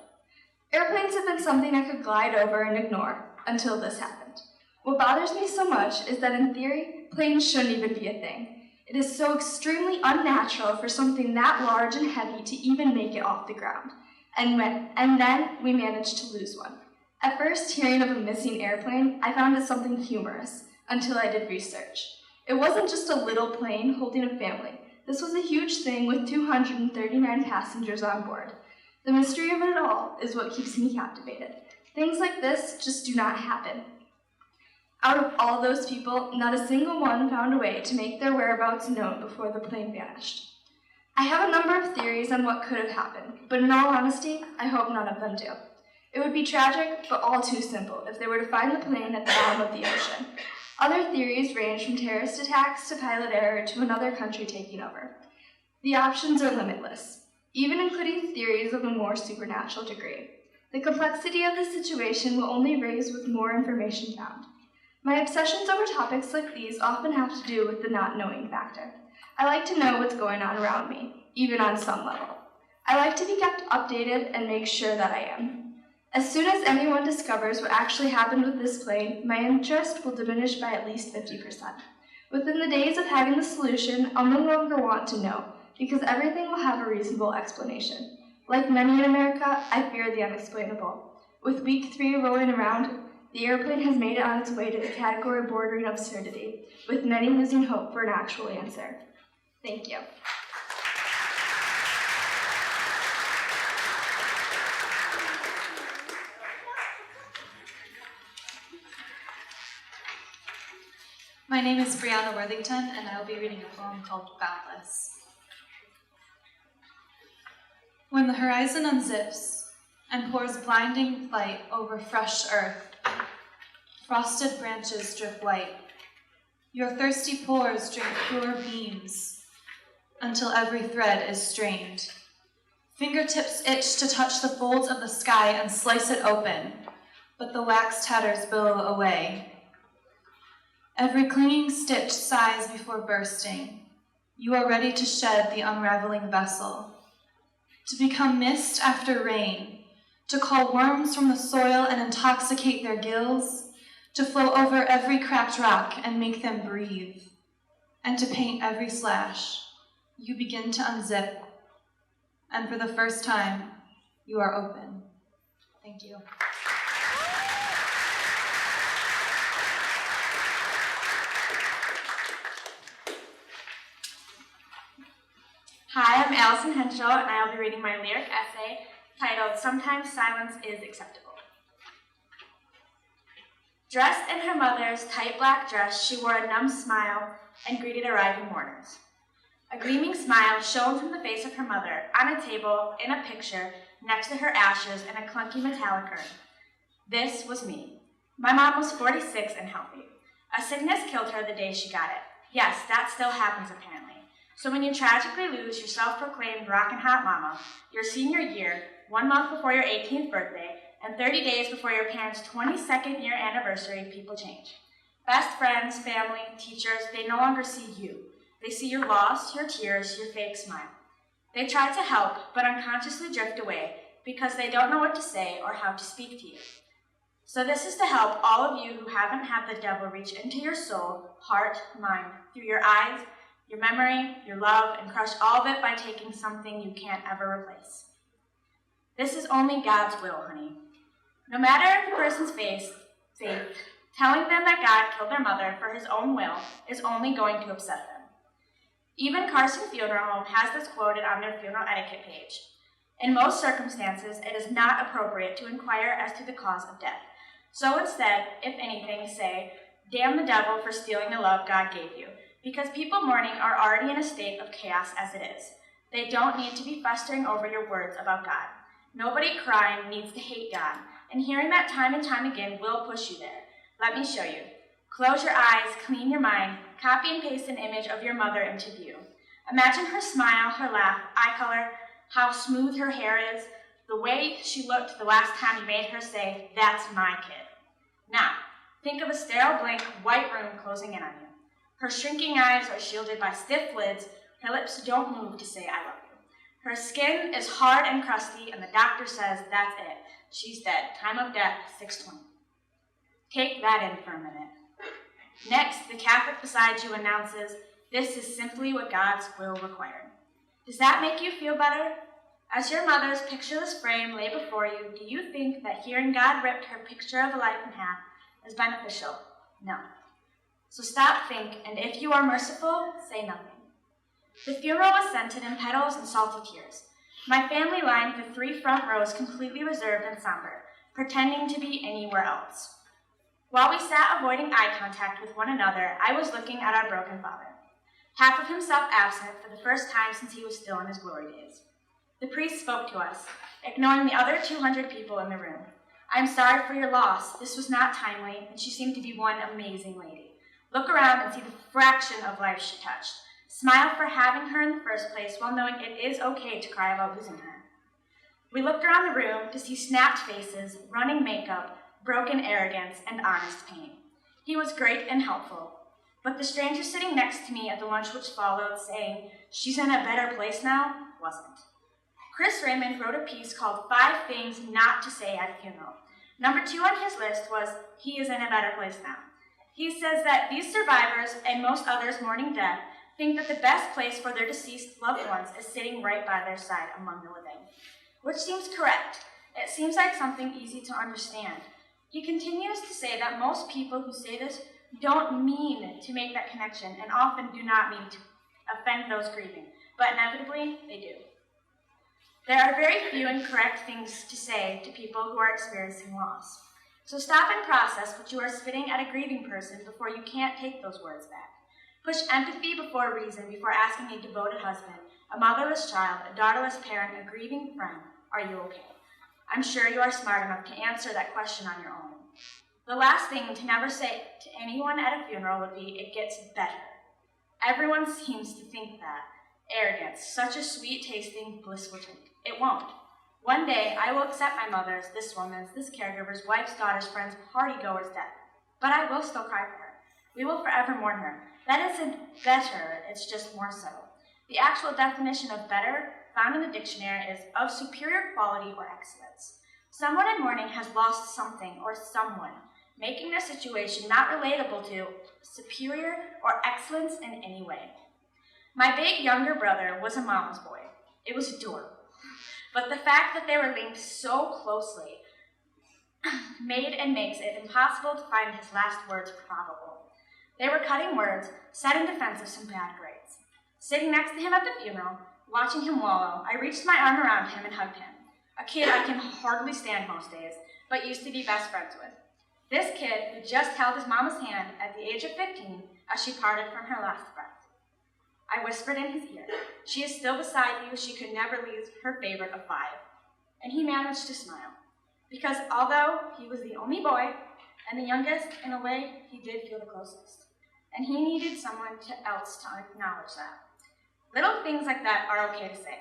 Airplanes have been something I could glide over and ignore until this happened. What bothers me so much is that in theory, planes shouldn't even be a thing. It is so extremely unnatural for something that large and heavy to even make it off the ground. And then we managed to lose one. At first, hearing of a missing airplane, I found it something humorous, until I did research. It wasn't just a little plane holding a family. This was a huge thing with 239 passengers on board. The mystery of it all is what keeps me captivated. Things like this just do not happen. Out of all those people, not a single one found a way to make their whereabouts known before the plane vanished. I have a number of theories on what could have happened, but in all honesty, I hope none of them do. It would be tragic, but all too simple if they were to find the plane at the bottom of the ocean. Other theories range from terrorist attacks to pilot error to another country taking over. The options are limitless, even including theories of a more supernatural degree. The complexity of the situation will only raise with more information found. My obsessions over topics like these often have to do with the not knowing factor. I like to know what's going on around me, even on some level. I like to be kept updated and make sure that I am. As soon as anyone discovers what actually happened with this plane, my interest will diminish by at least 50%. Within the days of having the solution, I'll no longer want to know, because everything will have a reasonable explanation. Like many in America, I fear the unexplainable. With week 3 rolling around, the airplane has made it on its way to the category bordering absurdity, with many losing hope for an actual answer. Thank you.
My name is Brianna Worthington, and I will be reading a poem called Boundless. When the horizon unzips and pours blinding light over fresh earth, frosted branches drip light. Your thirsty pores drink pure beams until every thread is strained. Fingertips itch to touch the folds of the sky and slice it open, but the wax tatters billow away. Every clinging stitch sighs before bursting. You are ready to shed the unraveling vessel, to become mist after rain, to call worms from the soil and intoxicate their gills, to flow over every cracked rock and make them breathe, and to paint every slash. You begin to unzip, and for the first time, you are open. Thank you.
Hi, I'm Allison Henschel, and I'll be reading my lyric essay titled Sometimes Silence is Acceptable. Dressed in her mother's tight black dress, she wore a numb smile and greeted arriving mourners. A gleaming smile shone from the face of her mother on a table in a picture next to her ashes in a clunky metallic urn. This was me. My mom was 46 and healthy. A sickness killed her the day she got it. Yes, that still happens apparently. So when you tragically lose your self-proclaimed rockin' hot mama, your senior year, 1 month before your 18th birthday, and 30 days before your parents' 22nd year anniversary, people change. Best friends, family, teachers, they no longer see you. They see your loss, your tears, your fake smile. They try to help, but unconsciously drift away because they don't know what to say or how to speak to you. So this is to help all of you who haven't had the devil reach into your soul, heart, mind, through your eyes, your memory, your love, and crush all of it by taking something you can't ever replace. This is only God's will, honey. No matter the person's faith, telling them that God killed their mother for his own will is only going to upset them. Even Carson Funeral Home has this quoted on their funeral etiquette page. In most circumstances, it is not appropriate to inquire as to the cause of death. So instead, if anything, say, damn the devil for stealing the love God gave you, because people mourning are already in a state of chaos as it is. They don't need to be festering over your words about God. Nobody crying needs to hate God, and hearing that time and time again will push you there. Let me show you. Close your eyes, clean your mind, copy and paste an image of your mother into view. Imagine her smile, her laugh, eye color, how smooth her hair is, the way she looked the last time you made her say, "That's my kid." Now, think of a sterile blank white room closing in on you. Her shrinking eyes are shielded by stiff lids, her lips don't move to say "I love you." Her skin is hard and crusty, and the doctor says, "That's it. She's dead. Time of death, 6:20. Take that in for a minute. Next, the Catholic beside you announces, "This is simply what God's will required." Does that make you feel better? As your mother's pictureless frame lay before you, do you think that hearing God ripped her picture of a life in half is beneficial? No. So stop, think, and if you are merciful, say nothing. The funeral was scented in petals and salty tears. My family lined the 3 front rows completely reserved and somber, pretending to be anywhere else. While we sat avoiding eye contact with one another, I was looking at our broken father, half of himself absent for the first time since he was still in his glory days. The priest spoke to us, ignoring the other 200 people in the room. "I'm sorry for your loss. This was not timely, and she seemed to be one amazing lady. Look around and see the fraction of life she touched. Smile for having her in the first place while knowing it is okay to cry about losing her." We looked around the room to see snapped faces, running makeup, broken arrogance, and honest pain. He was great and helpful, but the stranger sitting next to me at the lunch which followed saying, "She's in a better place now," wasn't. Chris Raymond wrote a piece called 5 Things Not to Say at a Funeral. Number 2 on his list was, "He is in a better place now." He says that these survivors and most others mourning death think that the best place for their deceased loved ones is sitting right by their side among the living, which seems correct. It seems like something easy to understand. He continues to say that most people who say this don't mean to make that connection and often do not mean to offend those grieving, but inevitably they do. There are very few incorrect things to say to people who are experiencing loss. So stop and process what you are spitting at a grieving person before you can't take those words back. Push empathy before reason before asking a devoted husband, a motherless child, a daughterless parent, a grieving friend. Are you okay? I'm sure you are smart enough to answer that question on your own. The last thing to never say to anyone at a funeral would be, it gets better. Everyone seems to think that. Arrogance, such a sweet-tasting, blissful drink. It won't. One day, I will accept my mother's, this woman's, this caregiver's, wife's, daughter's, friend's, party-goer's death. But I will still cry for her. We will forever mourn her. That isn't better, it's just more so. The actual definition of better, found in the dictionary, is of superior quality or excellence. Someone in mourning has lost something or someone, making their situation not relatable to, superior, or excellence in any way. My big younger brother was a mama's boy. It was adorable. But the fact that they were linked so closely made and makes it impossible to find his last words probable. They were cutting words, said in defense of some bad grades. Sitting next to him at the funeral, watching him wallow, I reached my arm around him and hugged him. A kid I can hardly stand most days, but used to be best friends with. This kid who just held his mama's hand at the age of 15 as she parted from her last breath. I whispered in his ear, "She is still beside you, she could never leave her favorite of 5. And he managed to smile. Because although he was the only boy, and the youngest, in a way, he did feel the closest. And he needed someone else to acknowledge that. Little things like that are okay to say.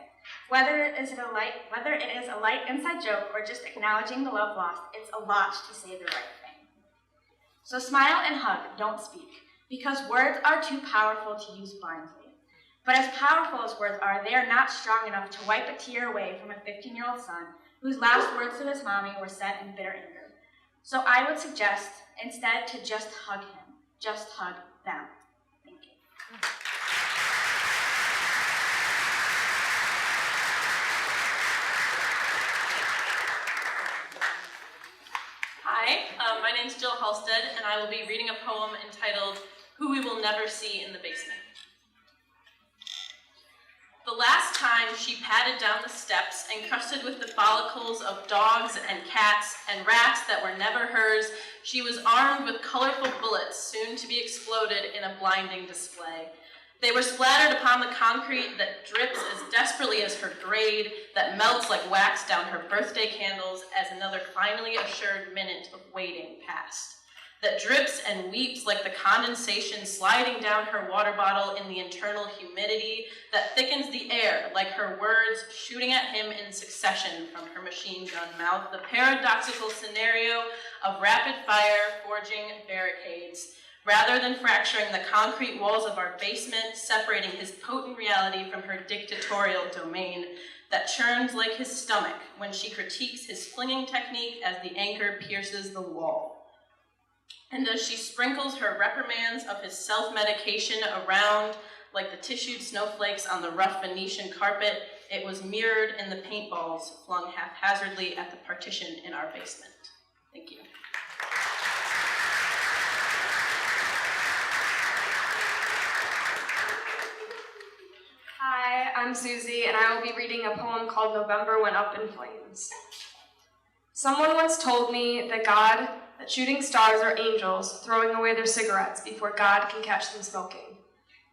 Whether it is a light inside joke or just acknowledging the love lost, it's a lot to say the right thing. So smile and hug, don't speak, because words are too powerful to use blindly. But as powerful as words are, they are not strong enough to wipe a tear away from a 15-year-old son whose last words to his mommy were said in bitter anger. So I would suggest instead to just hug him. Just hug them. Thank you.
Hi, my name's Jill Halstead, and I will be reading a poem entitled Who We Will Never See in the Basement. The last time she padded down the steps, encrusted with the follicles of dogs and cats and rats that were never hers, she was armed with colorful bullets, soon to be exploded in a blinding display. They were splattered upon the concrete that drips as desperately as her grade, that melts like wax down her birthday candles as another finally assured minute of waiting passed. That drips and weeps like the condensation sliding down her water bottle in the internal humidity, that thickens the air like her words shooting at him in succession from her machine gun mouth, the paradoxical scenario of rapid fire forging barricades, rather than fracturing the concrete walls of our basement, separating his potent reality from her dictatorial domain, that churns like his stomach when she critiques his flinging technique as the anchor pierces the wall. And as she sprinkles her reprimands of his self-medication around like the tissued snowflakes on the rough Venetian carpet, it was mirrored in the paintballs flung haphazardly at the partition in our basement. Thank you.
Hi, I'm Susie, and I will be reading a poem called November Went Up in Flames. Someone once told me that shooting stars are angels throwing away their cigarettes before God can catch them smoking.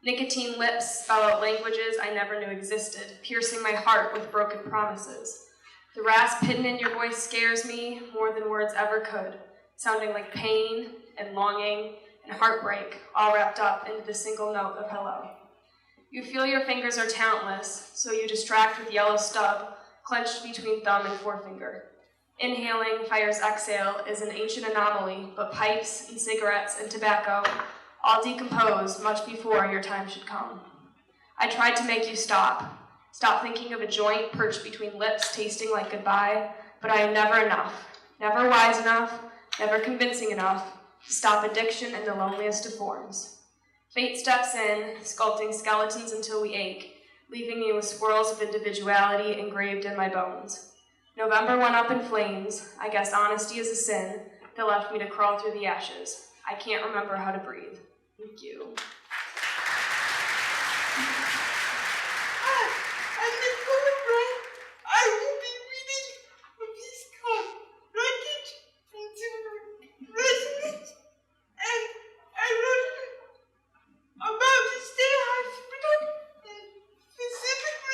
Nicotine lips spell out languages I never knew existed, piercing my heart with broken promises. The rasp hidden in your voice scares me more than words ever could, sounding like pain and longing and heartbreak all wrapped up into the single note of hello. You feel your fingers are talentless, so you distract with yellow stub, clenched between thumb and forefinger. Inhaling fire's exhale is an ancient anomaly, but pipes and cigarettes and tobacco all decompose much before your time should come. I tried to make you stop thinking of a joint perched between lips tasting like goodbye, but I am never enough, never wise enough, never convincing enough to stop addiction in the loneliest of forms. Fate steps in, sculpting skeletons until we ache, leaving me with swirls of individuality engraved in my bones. November went up in flames. I guess honesty is a sin that left me to crawl through the ashes. I can't remember how to breathe. Thank you.
I'm the poet, right? I will be reading a piece called Wreckage into Resonance. And I wrote about the state hospital and specifically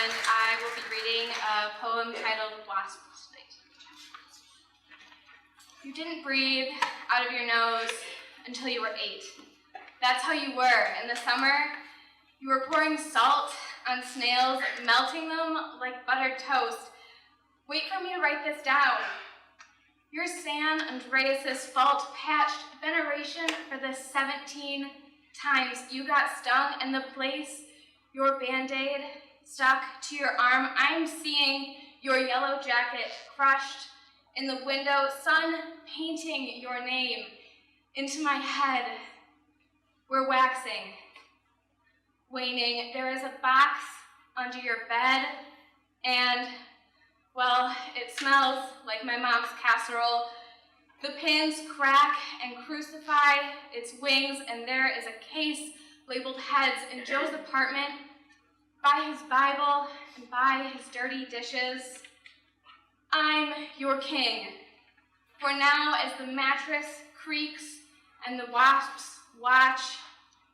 and I will be reading a poem titled Wasp's Night. You didn't breathe out of your nose until you were 8. That's how you were. In the summer, you were pouring salt on snails, melting them like buttered toast. Wait for me to write this down. Your San Andreas' fault-patched veneration for the 17 times you got stung and the place your Band-Aid stuck to your arm. I'm seeing your yellow jacket crushed in the window, sun painting your name into my head. We're waxing, waning. There is a box under your bed, and, well, it smells like my mom's casserole. The pins crack and crucify its wings, and there is a case labeled heads in Joe's apartment by his Bible and by his dirty dishes. I'm your king. For now, as the mattress creaks and the wasps watch,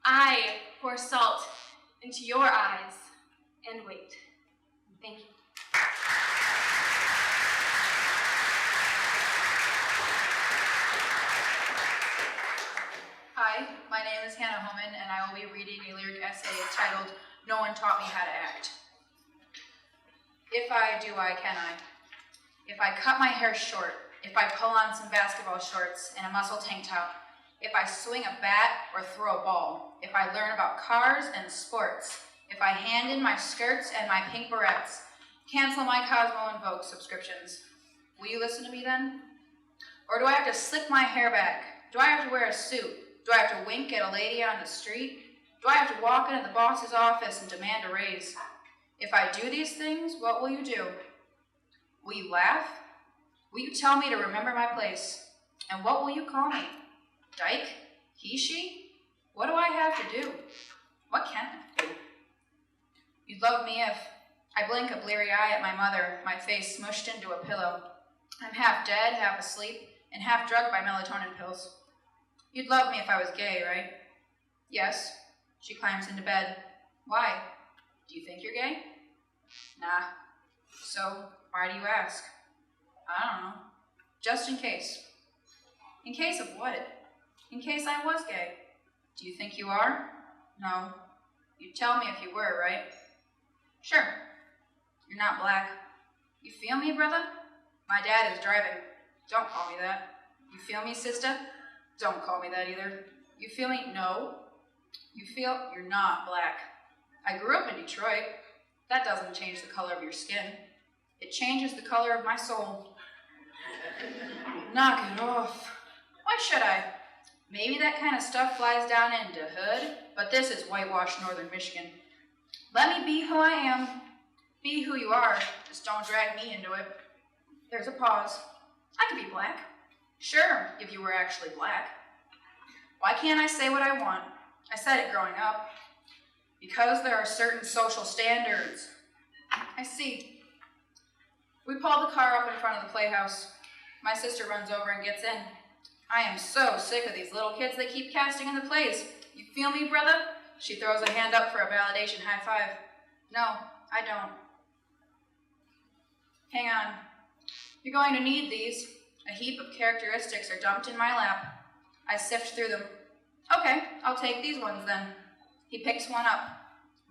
I pour salt into your eyes and wait. Thank you.
Hi, my name is Hannah Homan, and I will be reading a lyric essay titled No One Taught Me How to Act. If I do, I can I. If I cut my hair short, if I pull on some basketball shorts and a muscle tank top, if I swing a bat or throw a ball, if I learn about cars and sports, if I hand in my skirts and my pink barrettes, cancel my Cosmo and Vogue subscriptions, will you listen to me then? Or do I have to slick my hair back? Do I have to wear a suit? Do I have to wink at a lady on the street? Do I have to walk into the boss's office and demand a raise? If I do these things, what will you do? Will you laugh? Will you tell me to remember my place? And what will you call me? Dyke? He, she? What do I have to do? What can I do? You'd love me if I blink a bleary eye at my mother, my face smushed into a pillow. I'm half dead, half asleep, and half drugged by melatonin pills. You'd love me if I was gay, right? Yes. She climbs into bed. Why? Do you think you're gay? Nah. So, why do you ask? I don't know. Just in case. In case of what? In case I was gay. Do you think you are? No. You'd tell me if you were, right? Sure. You're not black. You feel me, brother? My dad is driving. Don't call me that. You feel me, sister? Don't call me that either. You feel me? No. You feel you're not black. I grew up in Detroit. That doesn't change the color of your skin. It changes the color of my soul. Knock it off. Why should I? Maybe that kind of stuff flies down into Hood, but this is whitewashed northern Michigan. Let me be who I am. Be who you are. Just don't drag me into it. There's a pause. I could be black. Sure, if you were actually black. Why can't I say what I want? I said it growing up. Because there are certain social standards. I see. We pull the car up in front of the playhouse. My sister runs over and gets in. I am so sick of these little kids that keep casting in the plays. You feel me, brother? She throws a hand up for a validation high five. No, I don't. Hang on. You're going to need these. A heap of characteristics are dumped in my lap. I sift through them. Okay, I'll take these ones then. He picks one up.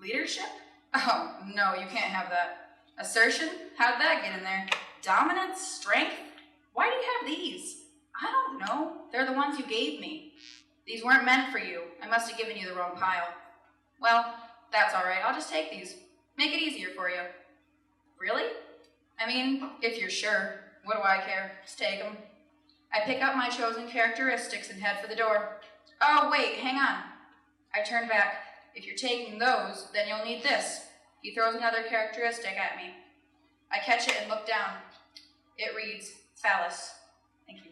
Leadership? Oh, no, you can't have that. Assertion? How'd that get in there? Dominance? Strength? Why do you have these? I don't know. They're the ones you gave me. These weren't meant for you. I must have given you the wrong pile. Well, that's all right. I'll just take these. Make it easier for you. Really? I mean, if you're sure. What do I care? Just take them. I pick up my chosen characteristics and head for the door. Oh, wait, hang on. I turn back. If you're taking those, then you'll need this. He throws another characteristic at me. I catch it and look down. It reads, phallus. Thank you.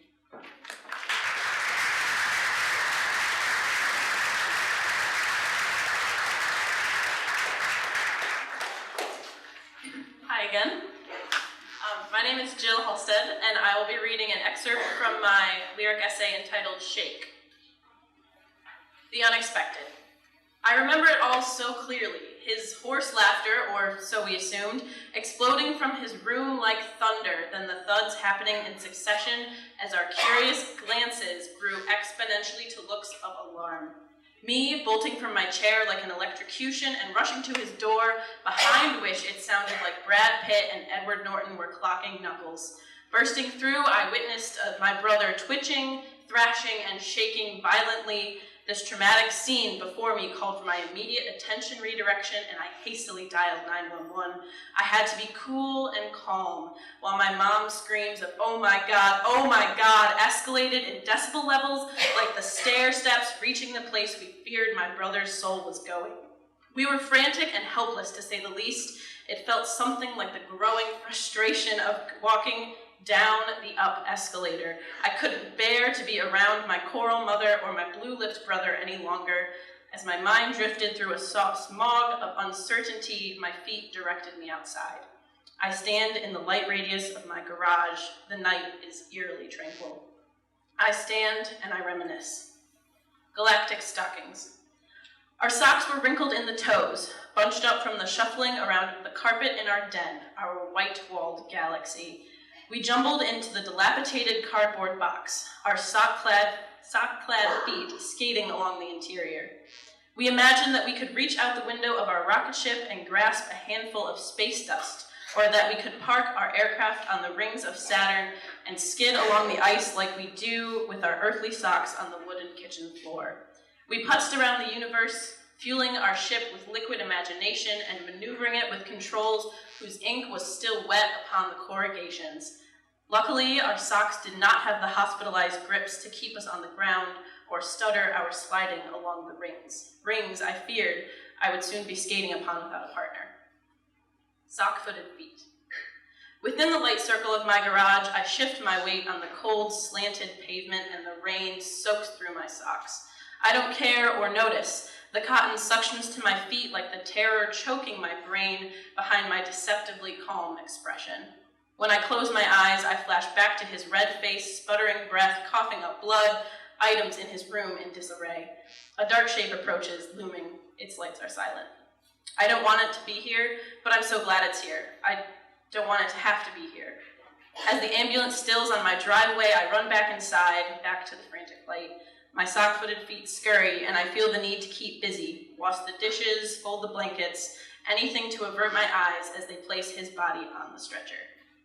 Hi again. My name is Jill Halstead, and I will be reading an excerpt from my lyric essay entitled Shake. The unexpected. I remember it all so clearly. his hoarse laughter, or so we assumed, exploding from his room like thunder, then the thuds happening in succession as our curious glances grew exponentially to looks of alarm. Me bolting from my chair like an electrocution and rushing to his door, behind which it sounded like Brad Pitt and Edward Norton were clocking knuckles. Bursting through, I witnessed my brother twitching, thrashing, and shaking violently. This traumatic scene before me called for my immediate attention redirection, and I hastily dialed 911. I had to be cool and calm, while my mom's screams of oh my God," escalated in decibel levels like the stair steps reaching the place we feared my brother's soul was going. We were frantic and helpless, to say the least. It felt something like the growing frustration of walking down the up escalator. I couldn't bear to be around my coral mother or my blue-lipped brother any longer. As my mind drifted through a soft smog of uncertainty, my feet directed me outside. I stand in the light radius of my garage. The night is eerily tranquil. I stand and I reminisce. Galactic stockings. Our socks were wrinkled in the toes, bunched up from the shuffling around the carpet in our den, our white-walled galaxy. We jumbled into the dilapidated cardboard box, our sock-clad feet skating along the interior. We imagined that we could reach out the window of our rocket ship and grasp a handful of space dust, or that we could park our aircraft on the rings of Saturn and skid along the ice like we do with our earthly socks on the wooden kitchen floor. We putzed around the universe, fueling our ship with liquid imagination and maneuvering it with controls whose ink was still wet upon the corrugations. Luckily, our socks did not have the hospitalized grips to keep us on the ground or stutter our sliding along the rings. Rings I feared I would soon be skating upon without a partner. Sock-footed feet. Within the light circle of my garage, I shift my weight on the cold, slanted pavement, and the rain soaks through my socks. I don't care or notice. The cotton suctions to my feet like the terror choking my brain behind my deceptively calm expression. When I close my eyes, I flash back to his red face, sputtering breath, coughing up blood, items in his room in disarray. A dark shape approaches, looming. Its lights are silent. I don't want it to be here, but I'm so glad it's here. I don't want it to have to be here. As the ambulance stills on my driveway, I run back inside, back to the frantic light. My sock-footed feet scurry, and I feel the need to keep busy, wash the dishes, fold the blankets, anything to avert my eyes as they place his body on the stretcher.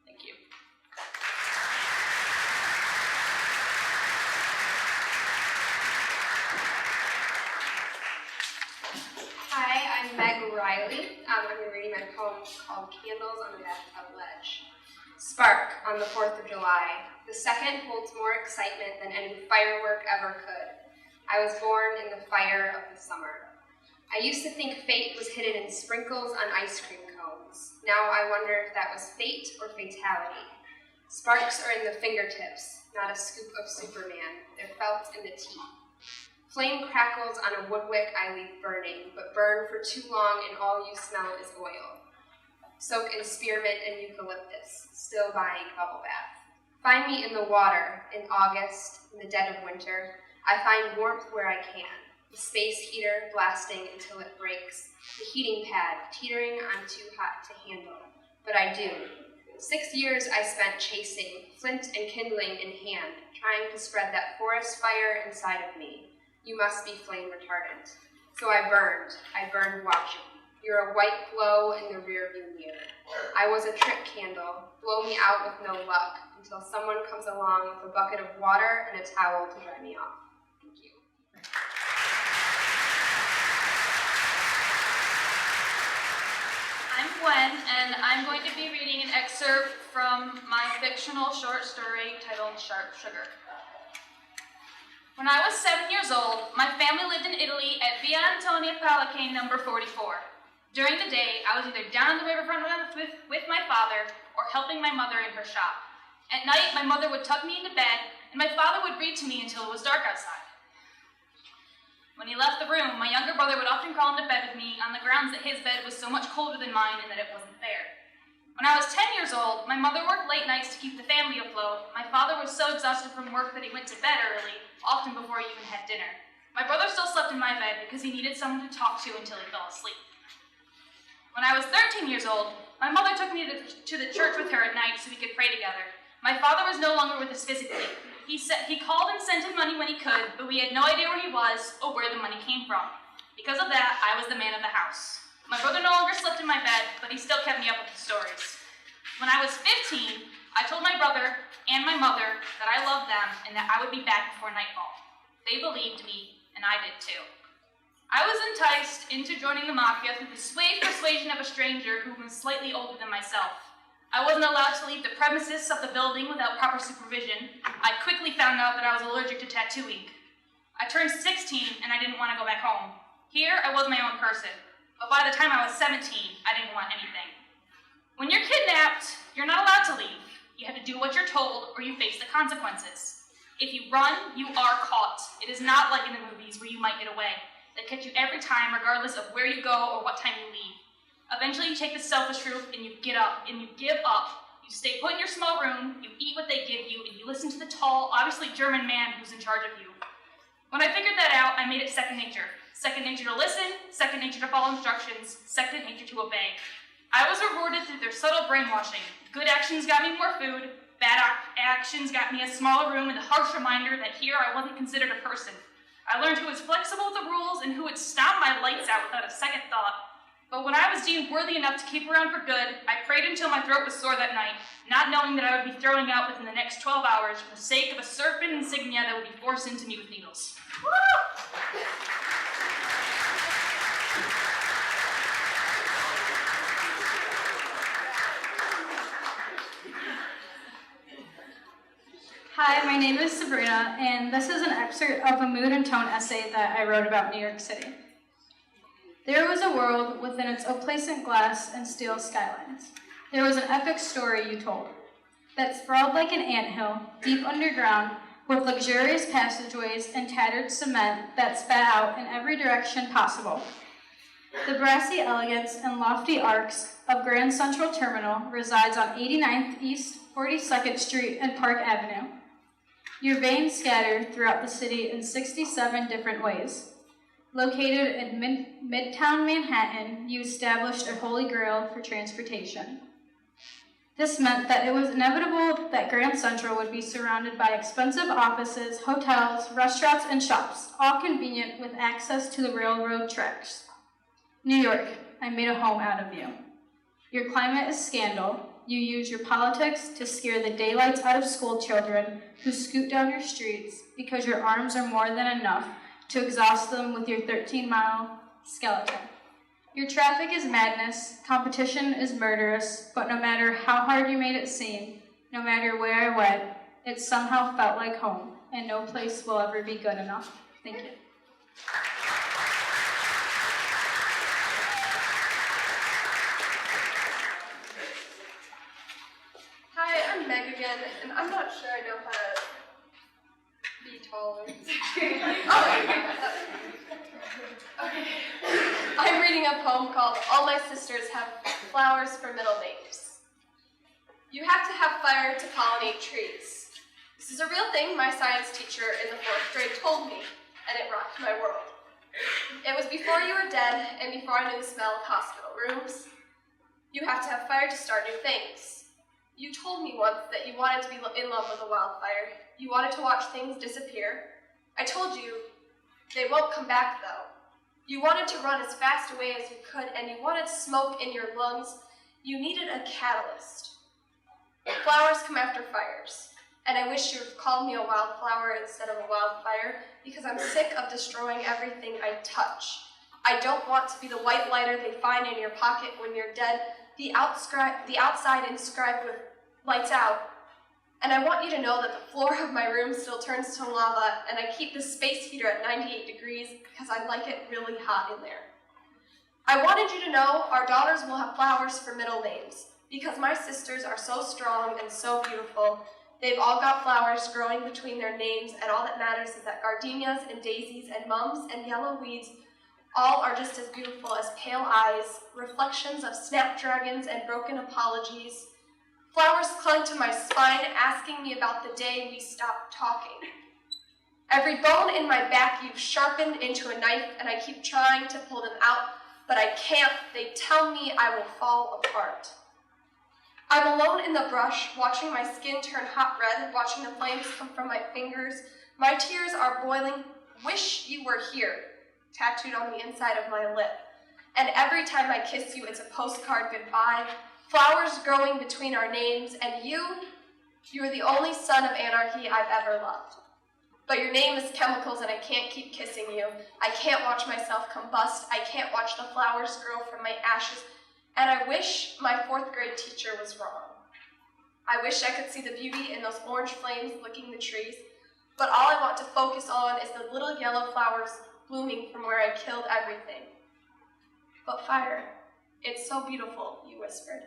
Thank you.
Hi, I'm Meg Riley. I'm going to be reading my poem called Candles on a Bathtub Ledge. Spark on the 4th of July. The second holds more excitement than any firework ever could. I was born in the fire of the summer. I used to think fate was hidden in sprinkles on ice cream cones. Now I wonder if that was fate or fatality. Sparks are in the fingertips, not a scoop of Superman. They're felt in the teeth. Flame crackles on a woodwick I leave burning, but burn for too long and all you smell is oil. Soak in spearmint and eucalyptus, still buying bubble bath. Find me in the water, in August, in the dead of winter. I find warmth where I can. The space heater blasting until it breaks. The heating pad teetering on too hot to handle. But I do. 6 years I spent chasing, flint and kindling in hand, trying to spread that forest fire inside of me. You must be flame retardant. So I burned watching. You're a white glow in the rearview mirror. I was a trick candle, blow me out with no luck, until someone comes along with a bucket of water and a towel to dry me off. Thank you.
I'm Gwen, and I'm going to be reading an excerpt from my fictional short story titled Sharp Sugar. When I was 7 years old, my family lived in Italy at Via Antonia Palatine number 44. During the day, I was either down on the riverfront with my father or helping my mother in her shop. At night, my mother would tuck me into bed, and my father would read to me until it was dark outside. When he left the room, my younger brother would often crawl into bed with me on the grounds that his bed was so much colder than mine and that it wasn't fair. When I was 10 years old, my mother worked late nights to keep the family afloat. My father was so exhausted from work that he went to bed early, often before he even had dinner. My brother still slept in my bed because he needed someone to talk to until he fell asleep.
When I was 13 years old, my mother took me to the church with her at night so we could pray together. My father was no longer with us physically. He called and sent in money when he could, but we had no idea where he was or where the money came from. Because of that, I was the man of the house. My brother no longer slept in my bed, but he still kept me up with the stories. When I was 15, I told my brother and my mother that I loved them and that I would be back before nightfall. They believed me, and I did too. I was enticed into joining the mafia through the suave persuasion of a stranger who was slightly older than myself. I wasn't allowed to leave the premises of the building without proper supervision. I quickly found out that I was allergic to tattooing. I turned 16 and I didn't want to go back home. Here, I was my own person, but by the time I was 17, I didn't want anything. When you're kidnapped, you're not allowed to leave. You have to do what you're told or you face the consequences. If you run, you are caught. It is not like in the movies where you might get away. They catch you every time, regardless of where you go or what time you leave. Eventually, you take the selfish route and you get up and you give up. You stay put in your small room, you eat what they give you, and you listen to the tall, obviously German man who's in charge of you. When I figured that out, I made it second nature. Second nature to listen, second nature to follow instructions, second nature to obey. I was rewarded through their subtle brainwashing. Good actions got me more food, bad actions got me a smaller room and a harsh reminder that here I wasn't considered a person. I learned who was flexible with the rules and who would stomp my lights out without a second thought. But when I was deemed worthy enough to keep around for good, I prayed until my throat was sore that night, not knowing that I would be throwing out within the next 12 hours for the sake of a serpent insignia that would be forced into me with needles.
Hi, my name is Sabrina, and this is an excerpt of a mood and tone essay that I wrote about New York City. There was a world within its opalescent glass and steel skylines. There was an epic story you told that sprawled like an anthill, deep underground, with luxurious passageways and tattered cement that spat out in every direction possible. The brassy elegance and lofty arcs of Grand Central Terminal resides on 89th East 42nd Street and Park Avenue. Your veins scattered throughout the city in 67 different ways. Located in Midtown Manhattan, you established a holy grail for transportation. This meant that it was inevitable that Grand Central would be surrounded by expensive offices, hotels, restaurants, and shops, all convenient with access to the railroad tracks. New York, I made a home out of you. Your climate is scandal. You use your politics to scare the daylights out of school children who scoot down your streets because your arms are more than enough to exhaust them with your 13-mile skeleton. Your traffic is madness, competition is murderous, but no matter how hard you made it seem, no matter where I went, it somehow felt like home, and no place will ever be good enough. Thank you.
Hi, I'm Meg again, and I'm not sure I know how to be taller. Okay. I'm reading a poem called All My Sisters Have Flowers for Middle Names. You have to have fire to pollinate trees. This is a real thing my science teacher in the 4th grade told me, and it rocked my world. It was before you were dead and before I knew the smell of hospital rooms. You have to have fire to start new things. You told me once that you wanted to be in love with a wildfire. You wanted to watch things disappear. I told you they won't come back, though. You wanted to run as fast away as you could, and you wanted smoke in your lungs. You needed a catalyst. Flowers come after fires, and I wish you had called me a wildflower instead of a wildfire, because I'm sick of destroying everything I touch. I don't want to be the white lighter they find in your pocket when you're dead, the outside inscribed with lights out. And I want you to know that the floor of my room still turns to lava, and I keep the space heater at 98 degrees because I like it really hot in there. I wanted you to know our daughters will have flowers for middle names, because my sisters are so strong and so beautiful. They've all got flowers growing between their names, and all that matters is that gardenias and daisies and mums and yellow weeds all are just as beautiful as pale eyes, reflections of snapdragons and broken apologies. Flowers clung to my spine, asking me about the day we stopped talking. Every bone in my back you've sharpened into a knife, and I keep trying to pull them out, but I can't. They tell me I will fall apart. I'm alone in the brush, watching my skin turn hot red, watching the flames come from my fingers. My tears are boiling. Wish you were here, tattooed on the inside of my lip. And every time I kiss you, it's a postcard goodbye. Flowers growing between our names, and you are the only son of anarchy I've ever loved. But your name is chemicals, and I can't keep kissing you. I can't watch myself combust. I can't watch the flowers grow from my ashes. And I wish my 4th grade teacher was wrong. I wish I could see the beauty in those orange flames licking the trees. But all I want to focus on is the little yellow flowers blooming from where I killed everything. But fire, it's so beautiful, you whispered.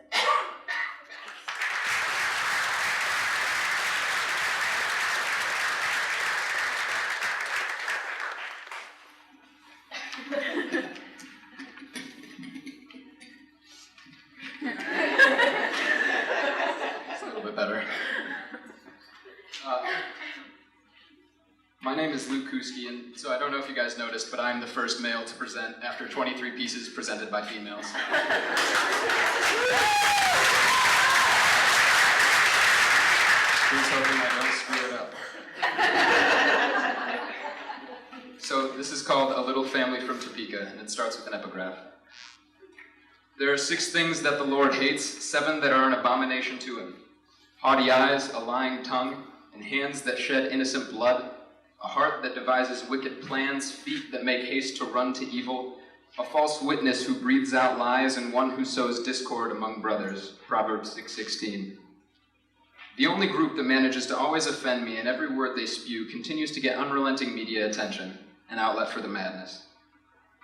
It's a little bit better. My name is Luke Kuski, and so I don't know if you guys noticed, but I'm the first male to present after 23 pieces presented by females. Here's hoping I don't screw it up. So this is called A Little Family from Topeka, and it starts with an epigraph. There are 6 things that the Lord hates, 7 that are an abomination to him. Haughty eyes, a lying tongue, and hands that shed innocent blood, a heart that devises wicked plans, feet that make haste to run to evil, a false witness who breathes out lies, and one who sows discord among brothers. Proverbs 6:16. The only group that manages to always offend me, and every word they spew continues to get unrelenting media attention, an outlet for the madness.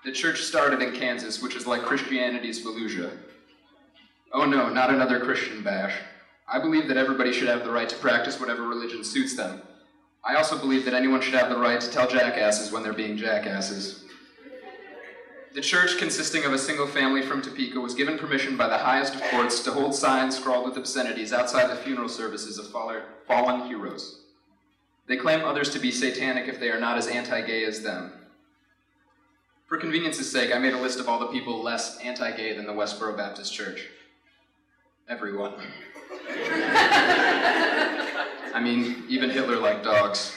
The church started in Kansas, which is like Christianity's Fallujah. Oh no, not another Christian bash. I believe that everybody should have the right to practice whatever religion suits them. I also believe that anyone should have the right to tell jackasses when they're being jackasses. The church, consisting of a single family from Topeka, was given permission by the highest of courts to hold signs scrawled with obscenities outside the funeral services of fallen heroes. They claim others to be satanic if they are not as anti-gay as them. For convenience's sake, I made a list of all the people less anti-gay than the Westboro Baptist Church. Everyone. I mean, even Hitler liked dogs.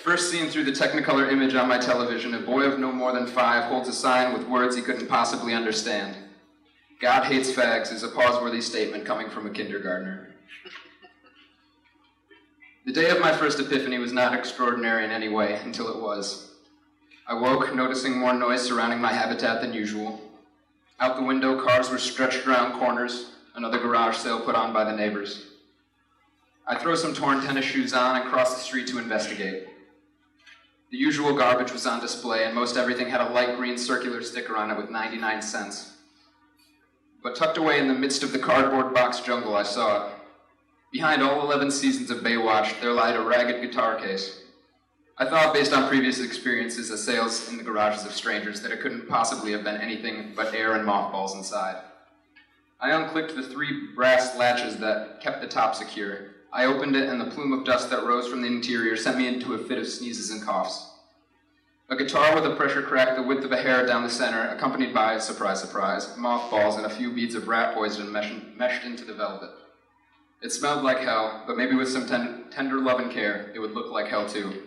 First seen through the Technicolor image on my television, a boy of no more than 5 holds a sign with words he couldn't possibly understand. God hates fags is a pause-worthy statement coming from a kindergartner. The day of my first epiphany was not extraordinary in any way, until it was. I woke, noticing more noise surrounding my habitat than usual. Out the window, cars were stretched around corners, another garage sale put on by the neighbors. I throw some torn tennis shoes on and cross the street to investigate. The usual garbage was on display, and most everything had a light green circular sticker on it with 99 cents. But tucked away in the midst of the cardboard box jungle, I saw it. Behind all 11 seasons of Baywatch, there lied a ragged guitar case. I thought, based on previous experiences of sales in the garages of strangers, that it couldn't possibly have been anything but air and mothballs inside. I unclicked the 3 brass latches that kept the top secure. I opened it, and the plume of dust that rose from the interior sent me into a fit of sneezes and coughs. A guitar with a pressure crack the width of a hair down the center, accompanied by, surprise, surprise, mothballs and a few beads of rat poison meshed into the velvet. It smelled like hell, but maybe with some tender love and care, it would look like hell too.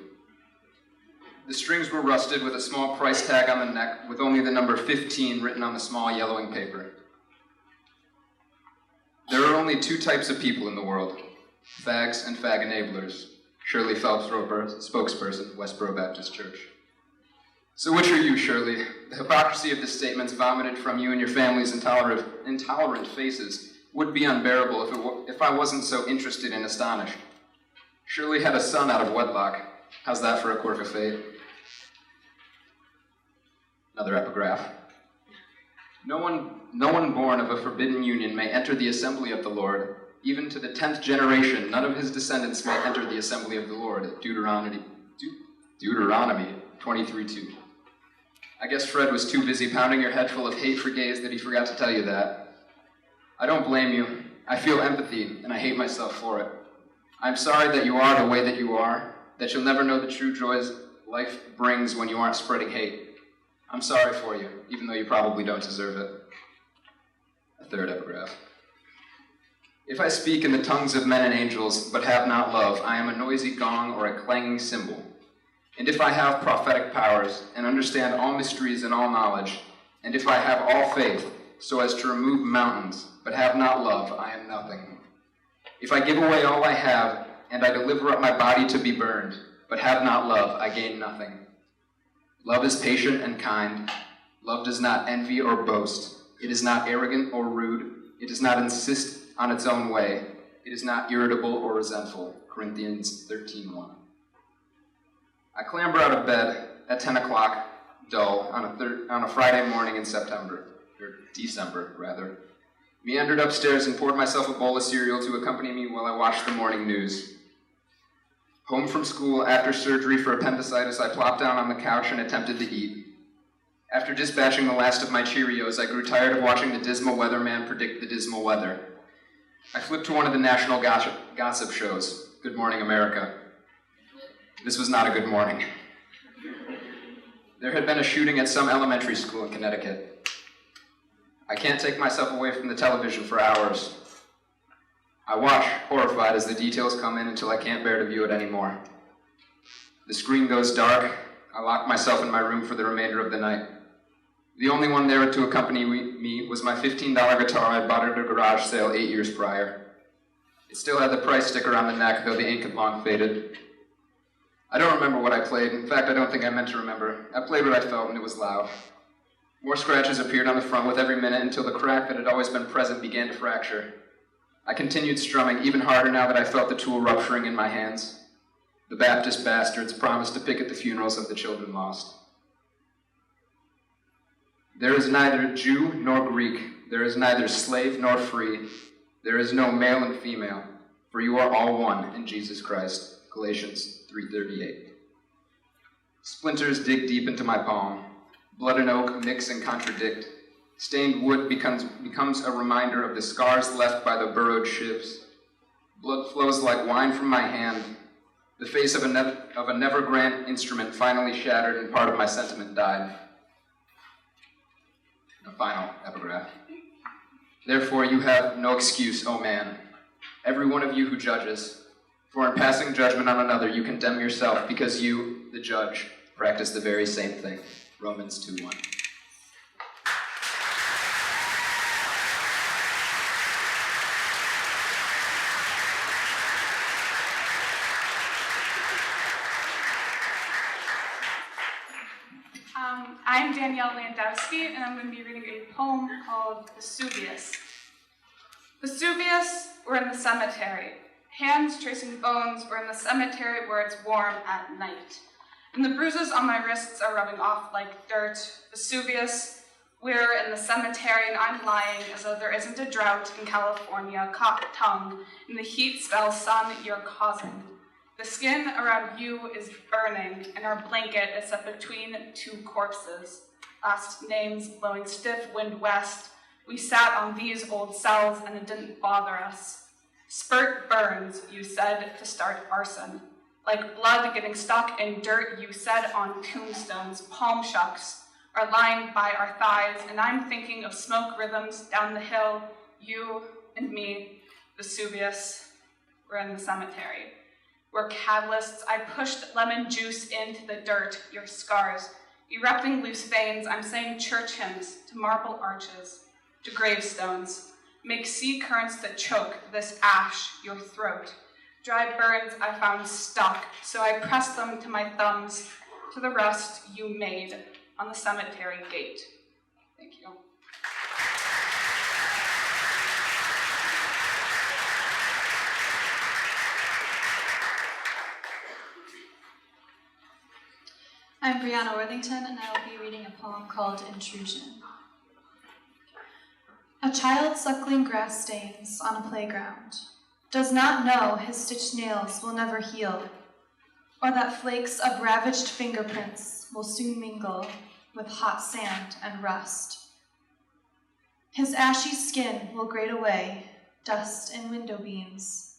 The strings were rusted with a small price tag on the neck, with only the number 15 written on the small yellowing paper. There are only 2 types of people in the world. Fags and fag enablers. Shirley Phelps, spokesperson, Westboro Baptist Church. So which are you, Shirley? The hypocrisy of the statements vomited from you and your family's intolerant faces would be unbearable if I wasn't so interested and astonished. Shirley had a son out of wedlock. How's that for a quirk of fate? Another epigraph. No one born of a forbidden union may enter the assembly of the Lord. Even to the 10th generation, none of his descendants may enter the assembly of the Lord. Deuteronomy 23:2. I guess Fred was too busy pounding your head full of hate for gays that he forgot to tell you that. I don't blame you. I feel empathy, and I hate myself for it. I'm sorry that you are the way that you are, that you'll never know the true joys life brings when you aren't spreading hate. I'm sorry for you, even though you probably don't deserve it. A third epigraph. If I speak in the tongues of men and angels, but have not love, I am a noisy gong or a clanging cymbal. And if I have prophetic powers, and understand all mysteries and all knowledge, and if I have all faith, so as to remove mountains, but have not love, I am nothing. If I give away all I have, and I deliver up my body to be burned, but have not love, I gain nothing. Love is patient and kind. Love does not envy or boast. It is not arrogant or rude. It does not insist on its own way. It is not irritable or resentful. Corinthians 13:1. I clamber out of bed at 10 o'clock, dull, on a Friday morning in December, meandered upstairs and poured myself a bowl of cereal to accompany me while I watched the morning news. Home from school after surgery for appendicitis, I plopped down on the couch and attempted to eat. After dispatching the last of my Cheerios, I grew tired of watching the dismal weatherman predict the dismal weather. I flipped to one of the national gossip shows, Good Morning America. This was not a good morning. There had been a shooting at some elementary school in Connecticut. I can't take myself away from the television for hours. I watch, horrified, as the details come in until I can't bear to view it anymore. The screen goes dark. I lock myself in my room for the remainder of the night. The only one there to accompany me was my $15 guitar I bought at a garage sale 8 years prior. It still had the price sticker on the neck, though the ink had long faded. I don't remember what I played. In fact, I don't think I meant to remember. I played what I felt, and it was loud. More scratches appeared on the front with every minute until the crack that had always been present began to fracture. I continued strumming, even harder now that I felt the tool rupturing in my hands. The Baptist bastards promised to picket the funerals of the children lost. There is neither Jew nor Greek. There is neither slave nor free. There is no male and female, for you are all one in Jesus Christ. Galatians 3:38. Splinters dig deep into my palm. Blood and oak mix and contradict. Stained wood becomes a reminder of the scars left by the burrowed shivs. Blood flows like wine from my hand. The face of a never grand instrument finally shattered, and part of my sentiment died. A final epigraph. Therefore you have no excuse, O man, every one of you who judges. For in passing judgment on another, you condemn yourself, because you, the judge, practice the very same thing. Romans 2:1.
I'm Danielle Landowski, and I'm going to be reading a poem called Vesuvius. Vesuvius, we're in the cemetery. Hands tracing bones, we're in the cemetery where it's warm at night. And the bruises on my wrists are rubbing off like dirt. Vesuvius, we're in the cemetery, and I'm lying as though there isn't a drought in California, cock-tongued in the heat-spell sun you're causing. The skin around you is burning, and our blanket is set between two corpses. Last names blowing stiff wind west. We sat on these old cells, and it didn't bother us. Spurt burns, you said, to start arson. Like blood getting stuck in dirt, you said, on tombstones. Palm shucks are lying by our thighs, and I'm thinking of smoke rhythms down the hill. You and me, Vesuvius, we're in the cemetery. We're catalysts. I pushed lemon juice into the dirt, your scars. Erupting loose veins, I'm saying church hymns to marble arches, to gravestones. Make sea currents that choke this ash, your throat. Dry burns I found stuck, so I pressed them to my thumbs, to the rest you made on the cemetery gate. Thank you.
I'm Brianna Worthington, and I will be reading a poem called Intrusion. A child suckling grass stains on a playground does not know his stitched nails will never heal, or that flakes of ravaged fingerprints will soon mingle with hot sand and rust. His ashy skin will grate away, dust and window beams,